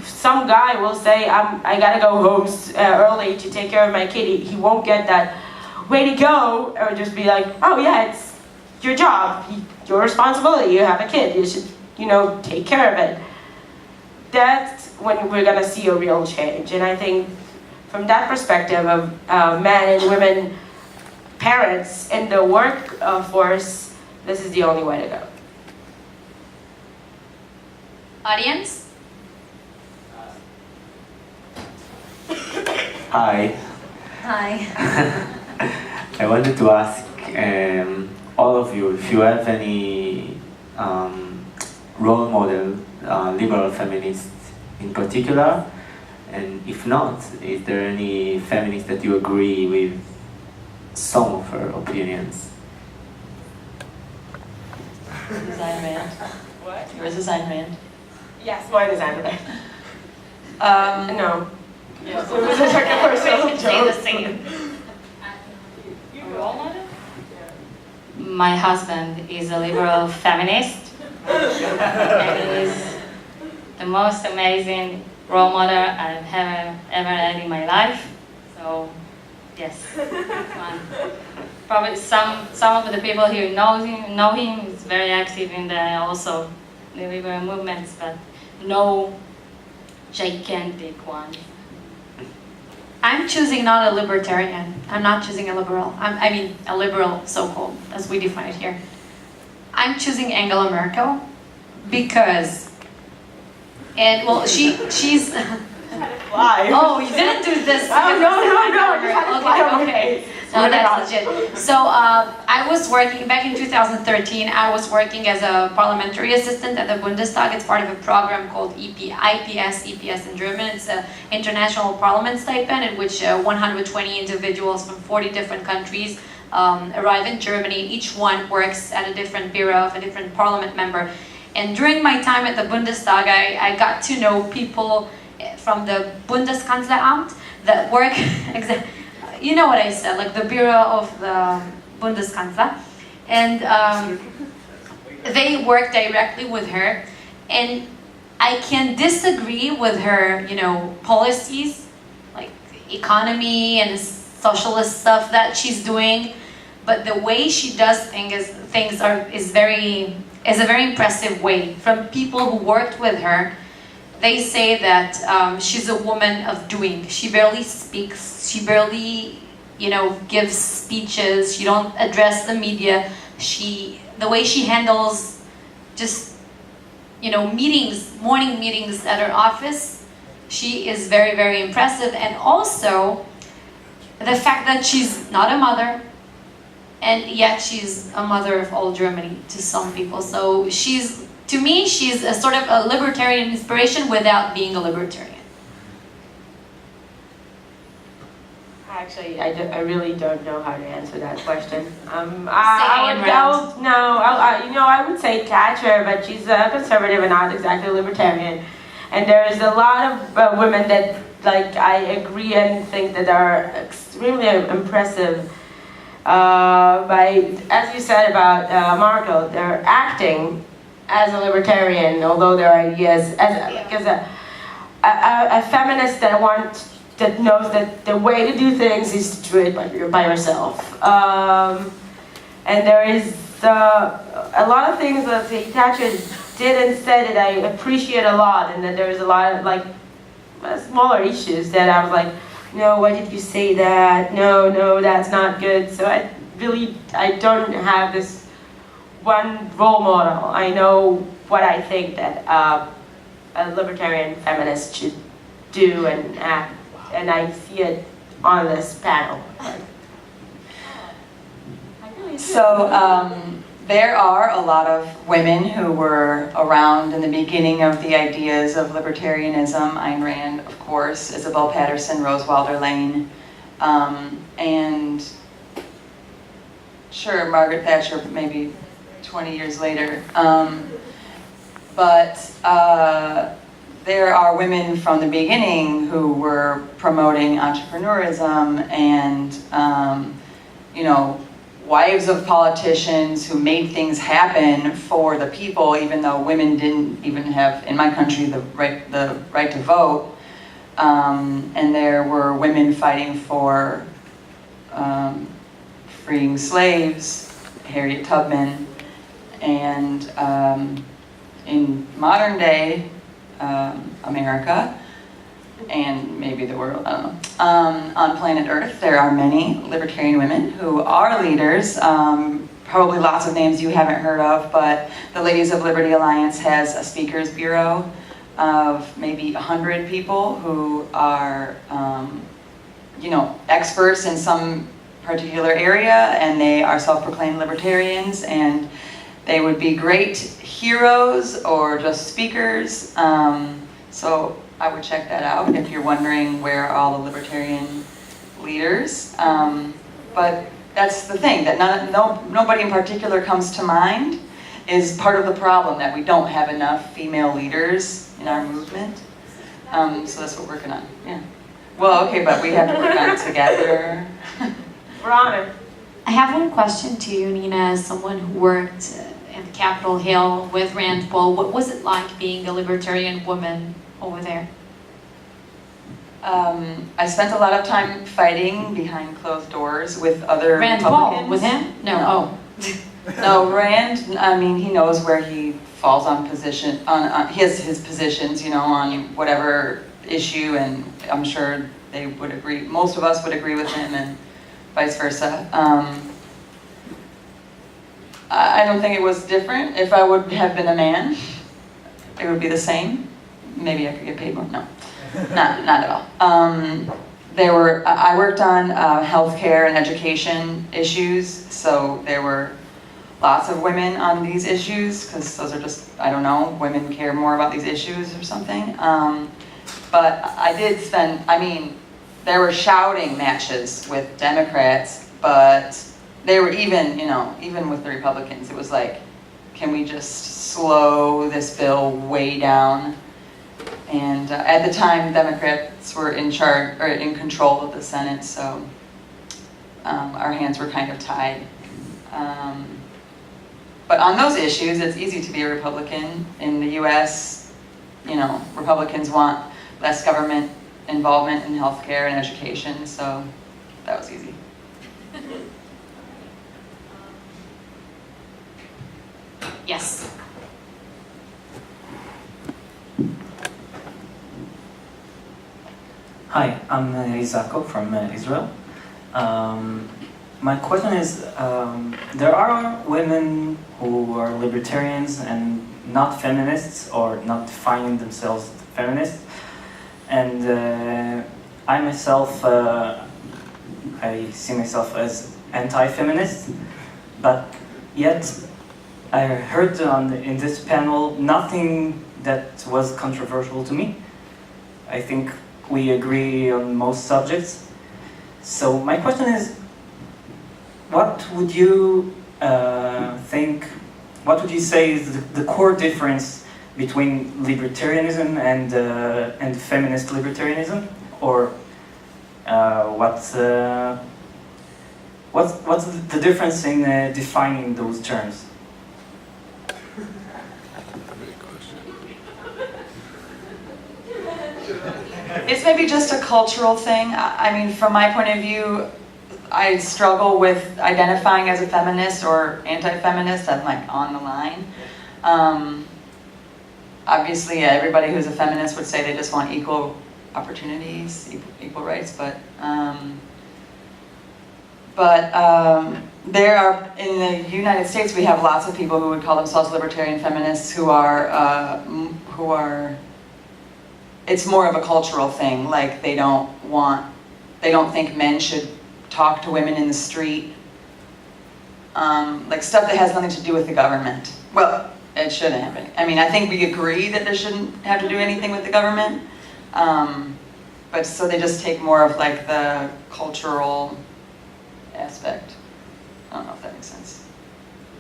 some guy will say, I gotta go home early to take care of my kid, he won't get that way to go, or just be like, oh yeah, it's your job, your responsibility, you have a kid, you should, take care of it. That's when we're gonna see a real change. And I think from that perspective of men and women parents in the workforce, this is the only way to go. Audience? Hi. Hi. I wanted to ask all of you if you have any role model, liberal feminists in particular, and if not, is there any feminist that you agree with some of her opinions? Is Ayn Rand? What? Yours is Ayn Rand? Yes, mine is Heinrich. No. Yes. It was like a personal Say the joke. same. My husband is a liberal feminist, and he's the most amazing role model I've ever had in my life. So, yes, one. Probably some of the people here know him. He's very active in also the liberal movements, but no gigantic one. I'm choosing not a libertarian. I'm not choosing a liberal. I mean, a liberal, so-called, as we define it here. I'm choosing Angela Merkel because, and well, she's. Why? Oh, you didn't do this. Oh, no. Okay. No, that's legit. So I was working, back in 2013, I was working as a parliamentary assistant at the Bundestag. It's part of a program called EPS in German. It's an international parliament stipend in which 120 individuals from 40 different countries arrive in Germany. Each one works at a different bureau of a different parliament member. And during my time at the Bundestag, I got to know people from the Bundeskanzleramt that work, you know what I said, like the bureau of the Bundeskanzler. And they work directly with her. And I can disagree with her, policies, like economy and socialist stuff that she's doing. But the way she does things is a very impressive way. From people who worked with her, they say that she's a woman of doing. She barely speaks. She barely, gives speeches. She don't address the media. The way she handles just, meetings, morning meetings at her office, she is very, very impressive. And also, the fact that she's not a mother, and yet she's a mother of all Germany to some people. So to me, she's a sort of a libertarian inspiration without being a libertarian. Actually, I really don't know how to answer that question. I would say Thatcher, but she's a conservative and not exactly a libertarian. And there's a lot of women that, like, I agree and think that are extremely impressive. As you said about Markel, they're acting as a libertarian, although their ideas as a feminist that knows that the way to do things is to do it by yourself. And there is a lot of things that Thatcher did and said that I appreciate a lot, and that there's a lot of like smaller issues that I was like, no, why did you say that? No, that's not good. So I don't have this one role model. I know what I think that a libertarian feminist should do and act. And I see it on this panel. So there are a lot of women who were around in the beginning of the ideas of libertarianism. Ayn Rand, of course, Isabel Patterson, Rose Wilder Lane, and sure, Margaret Thatcher maybe 20 years later. But there are women from the beginning who were promoting entrepreneurism and, wives of politicians who made things happen for the people, even though women didn't even have, in my country, the right to vote. And there were women fighting for freeing slaves, Harriet Tubman, and in modern day America, and maybe the world, I don't know. On planet Earth, there are many libertarian women who are leaders. Probably lots of names you haven't heard of, but the Ladies of Liberty Alliance has a speakers bureau of maybe 100 people who are, experts in some particular area, and they are self-proclaimed libertarians, and they would be great heroes or just speakers. So I would check that out if you're wondering where are all the libertarian leaders. But that's the thing, that nobody in particular comes to mind is part of the problem, that we don't have enough female leaders in our movement. So that's what we're working on, yeah. Well, okay, but we have to work on it together. We're on it. I have one question to you, Nena, as someone who worked in Capitol Hill with Rand Paul. What was it like being a libertarian woman over there? I spent a lot of time fighting behind closed doors with other Rand Republicans. Paul, with him? No. No. No, Rand, I mean, he knows where he falls on position, he has his positions, on whatever issue, and I'm sure they would agree, most of us would agree with him, and vice versa. I don't think it was different. If I would have been a man, it would be the same. Maybe I could get paid more. No, not at all. I worked on healthcare and education issues, so there were lots of women on these issues, because those are just, I don't know, women care more about these issues or something. But I did spend, there were shouting matches with Democrats, but they were even with the Republicans, it was like, can we just slow this bill way down? And at the time, Democrats were in charge, or in control of the Senate, so our hands were kind of tied. But on those issues, it's easy to be a Republican. In the US, Republicans want less government involvement in healthcare and education, so that was easy. Yes. Hi, I'm Izako from Israel. My question is, there are women who are libertarians and not feminists, or not defining themselves as feminists, and I myself, I see myself as anti-feminist. but yet I heard in this panel nothing that was controversial to me. I think we agree on most subjects. So my question is, what would you what would you say is the core difference between libertarianism and feminist libertarianism? Or what's the difference in defining those terms? It's maybe just a cultural thing. I mean, from my point of view, I struggle with identifying as a feminist or anti-feminist. I'm like on the line. Obviously, everybody who's a feminist would say they just want equal opportunities, equal rights, but there are, in the United States, we have lots of people who would call themselves libertarian feminists who are, it's more of a cultural thing, like they don't think men should talk to women in the street, like stuff that has nothing to do with the government. Well, it shouldn't happen. I mean, I think we agree that there shouldn't have to do anything with the government, but so they just take more of like the cultural aspect. I don't know if that makes sense.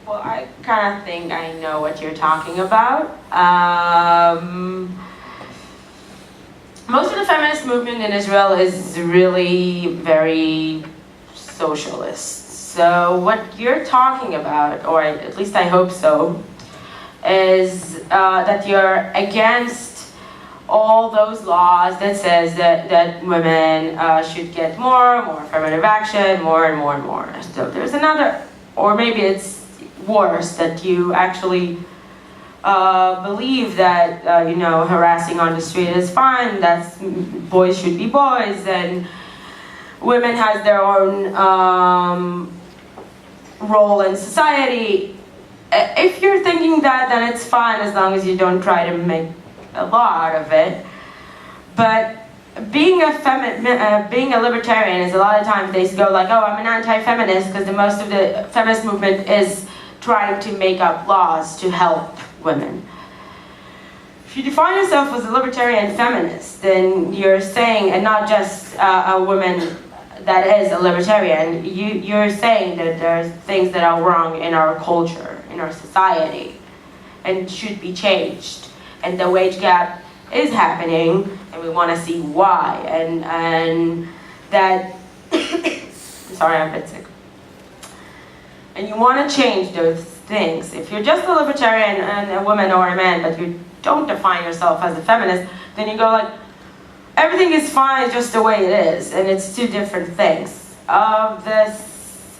Well, I kind of think I know what you're talking about. Most of the feminist movement in Israel is really very socialist. So what you're talking about, or at least I hope so, is that you're against all those laws that says that women should get more affirmative action, more and more and more. So there's another, or maybe it's worse, that you actually believe that harassing on the street is fine, that boys should be boys, and women has their own role in society. If you're thinking that, then it's fine as long as you don't try to make a law out of it. But being a libertarian is a lot of times they go like, oh, I'm an anti-feminist, because the most of the feminist movement is trying to make up laws to help women. If you define yourself as a libertarian feminist, then you're saying, and not just a woman that is a libertarian, you're saying that there's things that are wrong in our culture, in our society, and should be changed. And the wage gap is happening, and we want to see why. And that, sorry, I'm a bit sick. And you want to change those things. If you're just a libertarian and a woman or a man, but you don't define yourself as a feminist, then you go like, everything is fine just the way it is, and it's two different things. I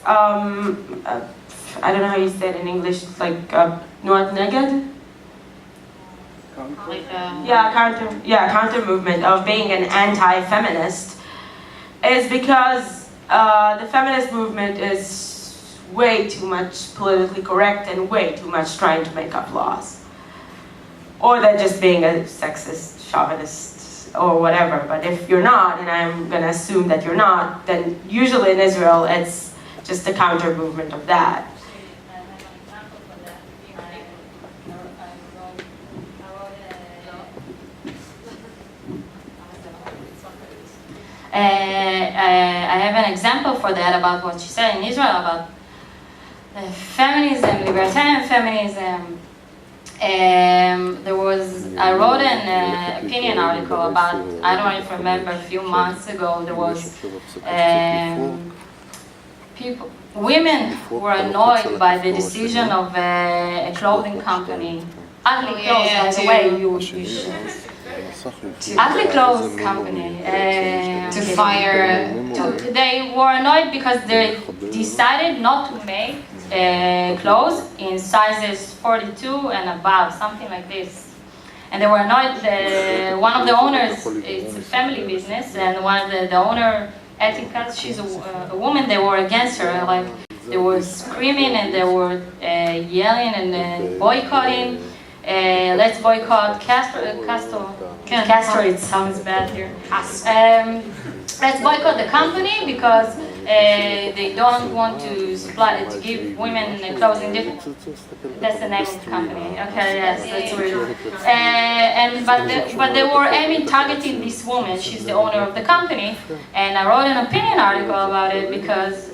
don't know how you say it in English, it's like, Nuat Neged? Counter movement of being an anti-feminist is because the feminist movement is way too much politically correct and way too much trying to make up laws. Or they're just being a sexist, chauvinist, or whatever. But if you're not, and I'm going to assume that you're not, then usually in Israel it's just a counter movement of that. I have an example for that about what you said in Israel about feminism, libertarian feminism. I wrote an opinion article about, I don't even remember, a few months ago, there was women who were annoyed by the decision of a clothing company, ugly clothes, by the way, you should. Ugly clothes company to fire. They were annoyed because they decided not to make clothes in sizes 42 and above, something like this. And they were annoyed. One of the owners, it's a family business, and one of the owner, Etika, she's a woman. They were against her, like they were screaming and they were yelling and boycotting. Let's boycott Castro, it sounds bad here. Let's boycott the company because they don't want to supply to give women clothes in different. That's the name of the company. Okay, yes, that's weird. But they were aiming targeting this woman. She's the owner of the company, and I wrote an opinion article about it because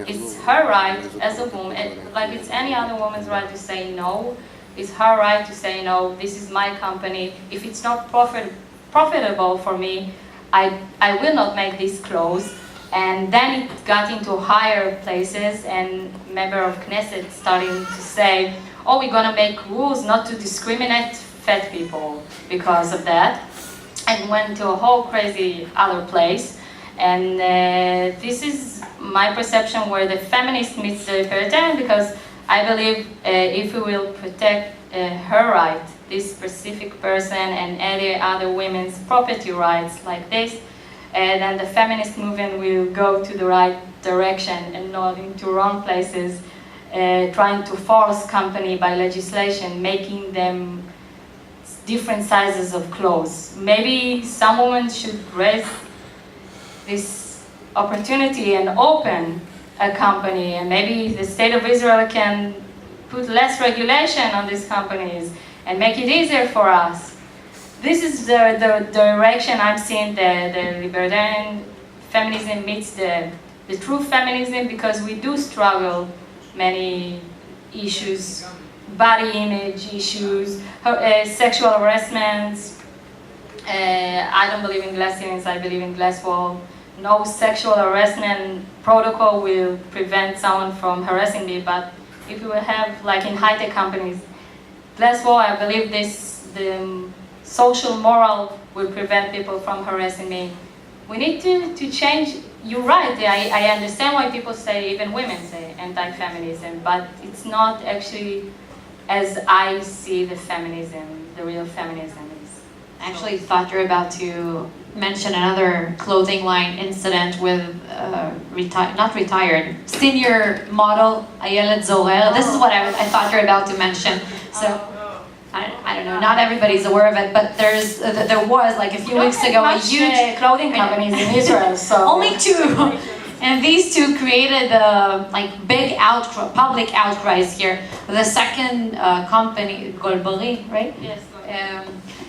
it's her right as a woman, like it's any other woman's right to say no. It's her right to say no. This is my company. If it's not profitable for me, I will not make these clothes. And then it got into higher places, and member of Knesset starting to say, oh, we're gonna make rules not to discriminate fat people because of that, and went to a whole crazy other place. And this is my perception where the feminist meets the libertarian, because I believe if we will protect her right, this specific person, and any other women's property rights like this, then the feminist movement will go to the right direction and not into wrong places, trying to force company by legislation, making them different sizes of clothes. Maybe some women should raise this opportunity and open a company, and maybe the state of Israel can put less regulation on these companies and make it easier for us. This is the direction I'm seeing the libertarian feminism meets the true feminism, because we do struggle many issues, body image issues, sexual harassment. I don't believe in glass ceilings, I believe in glass wall. No sexual harassment protocol will prevent someone from harassing me, but if we will have, like in high-tech companies, glass wall, I believe the social moral will prevent people from harassing me. We need to change. You're right, I understand why people say, even women say anti-feminism, but it's not actually as I see the feminism, the real feminism is. I actually thought you were about to mention another clothing line incident with not retired, senior model Ayelet Zorel. This is what I thought you were about to mention. So I don't know, not everybody's aware of it, but there was like a few weeks ago a huge clothing companies in Israel. So only two. And these two created like big public outcries here. The second company, Golbari, right? Yes.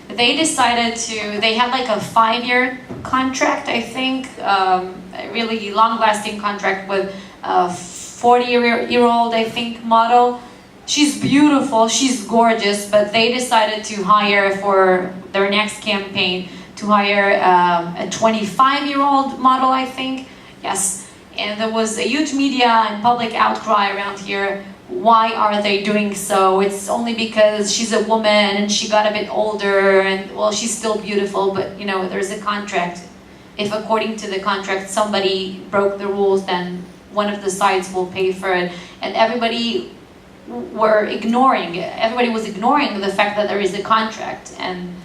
They decided they had like a 5-year contract, I think, a really long-lasting contract with a 40-year-old, I think, model. She's beautiful, she's gorgeous, but they decided to hire for their next campaign, to hire a 25-year-old model, I think. Yes, and there was a huge media and public outcry around here. Why are they doing so? It's only because she's a woman and she got a bit older, and well, she's still beautiful, but you know, there's a contract. If according to the contract somebody broke the rules, then one of the sides will pay for it. And everybody was ignoring the fact that there is a contract, and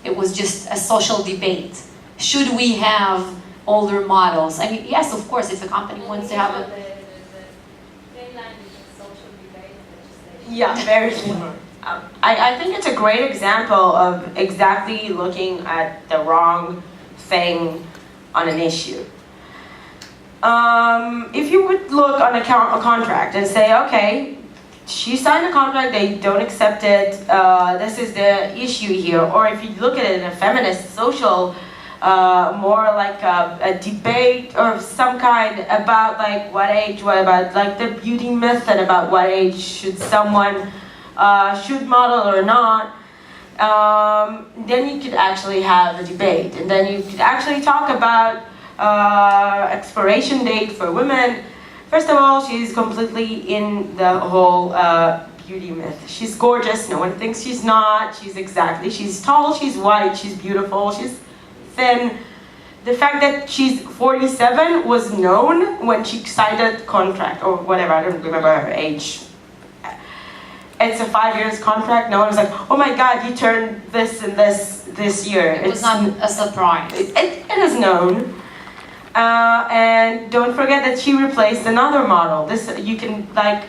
it was just a social debate. Should we have older models? I mean, yes, of course, if a company wants to have a... Yeah, very similar. I think it's a great example of exactly looking at the wrong thing on an issue. If you would look on a contract and say, okay, she signed a contract, they don't accept it, this is the issue here. Or if you look at it in a feminist, social, more like a debate or some kind about like what age, what about like the beauty myth, and about what age should someone should model or not, then you could actually have a debate, and then you could actually talk about expiration date for women. First of all, she's completely in the whole beauty myth. She's gorgeous, no one thinks she's not. She's tall, she's white, she's beautiful, she's thin. The fact that she's 47 was known when she signed a contract, or whatever, I don't remember her age. It's a 5 years contract. No one was like, oh my God, you turned this and this year. It was not a surprise. It is known. And don't forget that she replaced another model. You can, like,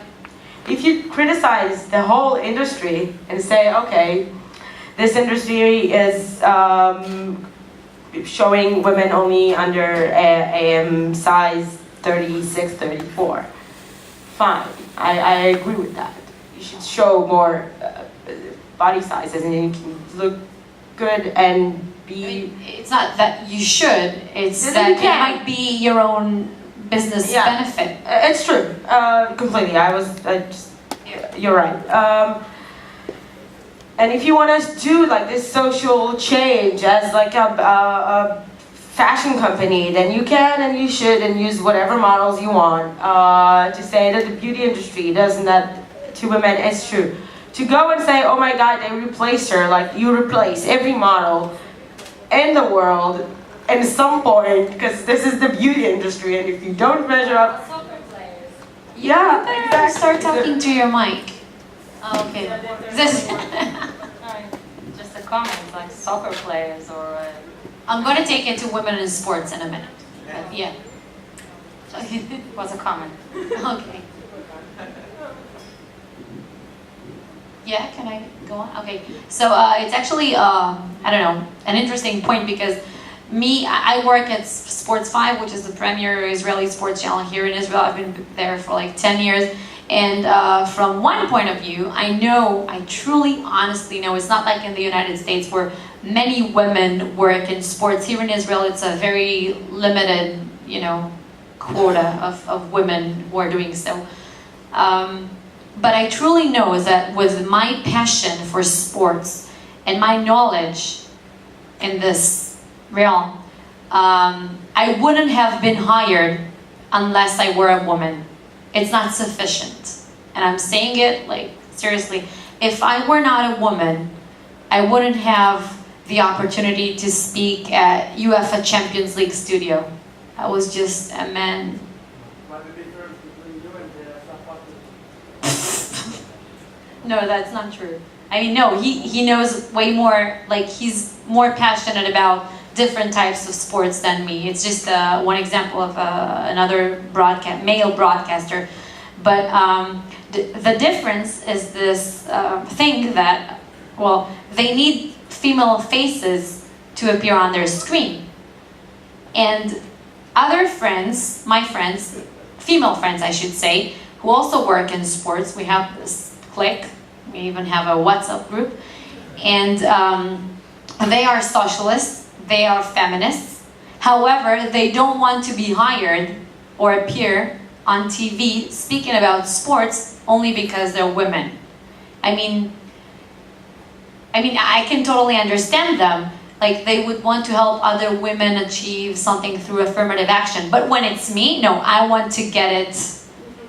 if you criticize the whole industry and say, okay, this industry is showing women only under size 36, 34. Fine, I agree with that. You should show more body sizes and you can look good and be... I mean, it's not that you should, it's Yes, that you it can. might be your own business benefit. It's true, completely. You're right. And if you want to do like this social change as like a fashion company, then you can and you should and use whatever models you want to say that the beauty industry does that to women. It's true. To go and say, oh my God, they replaced her, like you replace every model in the world at some point, because this is the beauty industry, and if you don't measure up... Yeah, You better exactly. start talking to your mic. Oh, okay. This. Just a comment, like soccer players or... I'm going to take it to women in sports in a minute. But yeah. was a comment. Okay. Yeah, can I go on? Okay. So it's actually, I don't know, an interesting point because I work at Sports 5, which is the premier Israeli sports channel here in Israel. I've been there for like 10 years. And from one point of view, I truly, honestly know, it's not like in the United States where many women work in sports. Here in Israel, it's a very limited, quota of women who are doing so. But I truly know that with my passion for sports and my knowledge in this realm, I wouldn't have been hired unless I were a woman. It's not sufficient. And I'm saying it like seriously. If I were not a woman, I wouldn't have the opportunity to speak at UEFA Champions League studio. I was just a man. What's the difference between you and the No, that's not true. I mean, no, he knows way more, like he's more passionate about different types of sports than me. It's just one example of another male broadcaster. But the difference is this thing that, well, they need female faces to appear on their screen. And other friends, my friends, female friends I should say, who also work in sports, we have this clique, we even have a WhatsApp group, and they are socialists, they are feminists. However, they don't want to be hired or appear on TV speaking about sports only because they're women. I mean, I can totally understand them. Like, they would want to help other women achieve something through affirmative action. But when it's me, no, I want to get it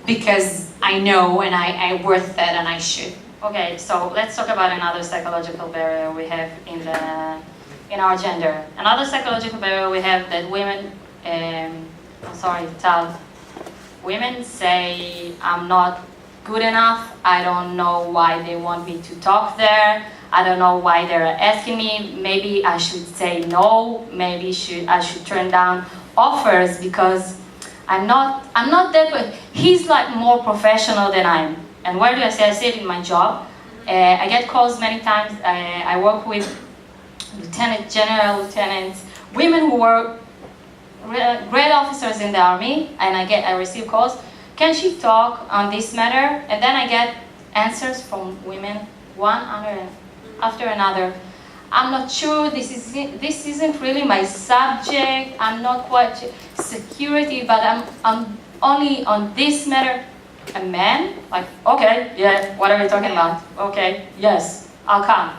because I know and I'm worth it and I should. Okay, so let's talk about another psychological barrier we have in our gender. Another psychological barrier we have that women, women say, I'm not good enough, I don't know why they want me to talk there, I don't know why they're asking me, maybe I should say no, maybe I should turn down offers because I'm not that good. He's like more professional than I am. And where do I say? I say it in my job. I get calls many times. I work with general lieutenants, women who were great officers in the army, and I receive calls. Can she talk on this matter? And then I get answers from women, one after another. I'm not sure, this isn't really my subject, I'm not quite security, but I'm only on this matter. A man, like, okay, yeah, what are you talking about? Okay, yes, I'll come.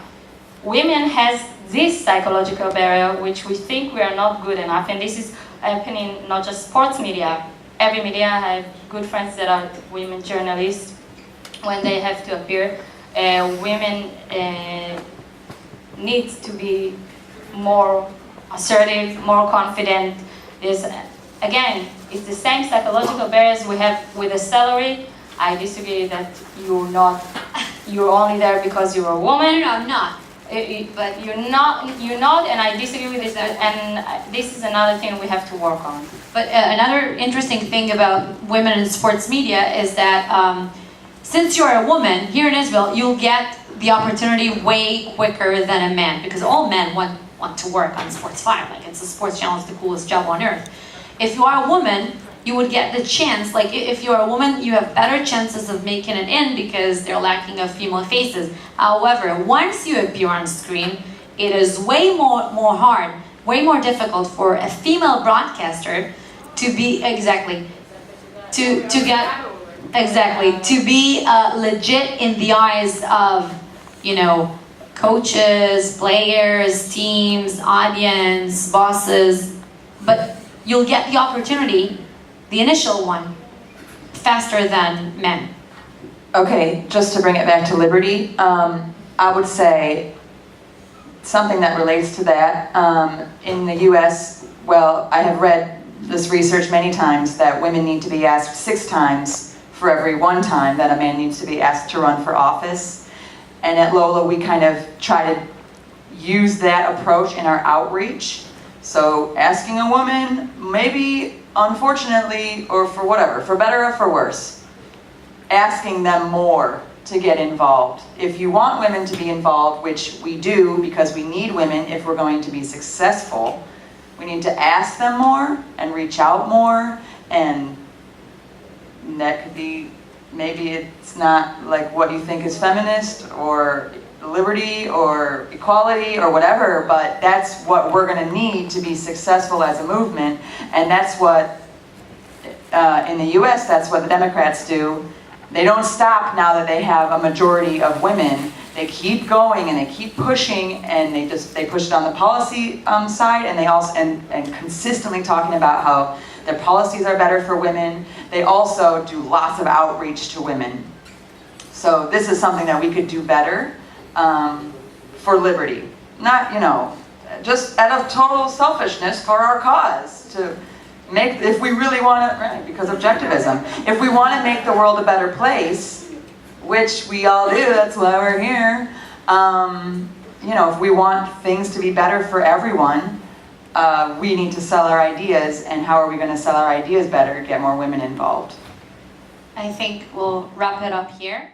Women has this psychological barrier which we think we are not good enough, and this is happening not just sports media. Every media, I have good friends that are women journalists. When they have to appear, women need to be more assertive, more confident. Again, it's the same psychological barriers we have with a salary. I disagree that you're only there because you're a woman. No, I'm not. But you're not, and I disagree with this, and this is another thing we have to work on. But another interesting thing about women in sports media is that since you're a woman, here in Israel, you'll get the opportunity way quicker than a man, because all men want want to work on Sports 5. Like, it's a sports channel, it's the coolest job on earth. If you are a woman, you would get the chance, like if you're a woman, you have better chances of making it in because they're lacking of female faces. However, once you appear on screen, it is way more hard, way more difficult for a female broadcaster to be, to be legit in the eyes of, you know, coaches, players, teams, audience, bosses, but you'll get the opportunity, the initial one, faster than men. Okay, just to bring it back to liberty, I would say something that relates to that. In the US, well, I have read this research many times that women need to be asked 6 times for every 1 time that a man needs to be asked to run for office. And at LOLA, we kind of try to use that approach in our outreach. So asking a woman, maybe unfortunately, or for whatever, for better or for worse, asking them more to get involved. If you want women to be involved, which we do because we need women if we're going to be successful, we need to ask them more and reach out more, and that could be, maybe it's not like what you think is feminist or liberty or equality or whatever, but that's what we're going to need to be successful as a movement. And that's what, in the US, that's what the Democrats do. They don't stop now that they have a majority of women. They keep going and they keep pushing, and they push it on the policy side, and they also and consistently talking about how their policies are better for women. They also do lots of outreach to women. So this is something that we could do better for liberty. Not, you know, just out of total selfishness for our cause, to make, if we really want to, right, because objectivism, if we want to make the world a better place, which we all do, that's why we're here, you know, if we want things to be better for everyone, we need to sell our ideas. And how are we going to sell our ideas better? Get more women involved. I think we'll wrap it up here.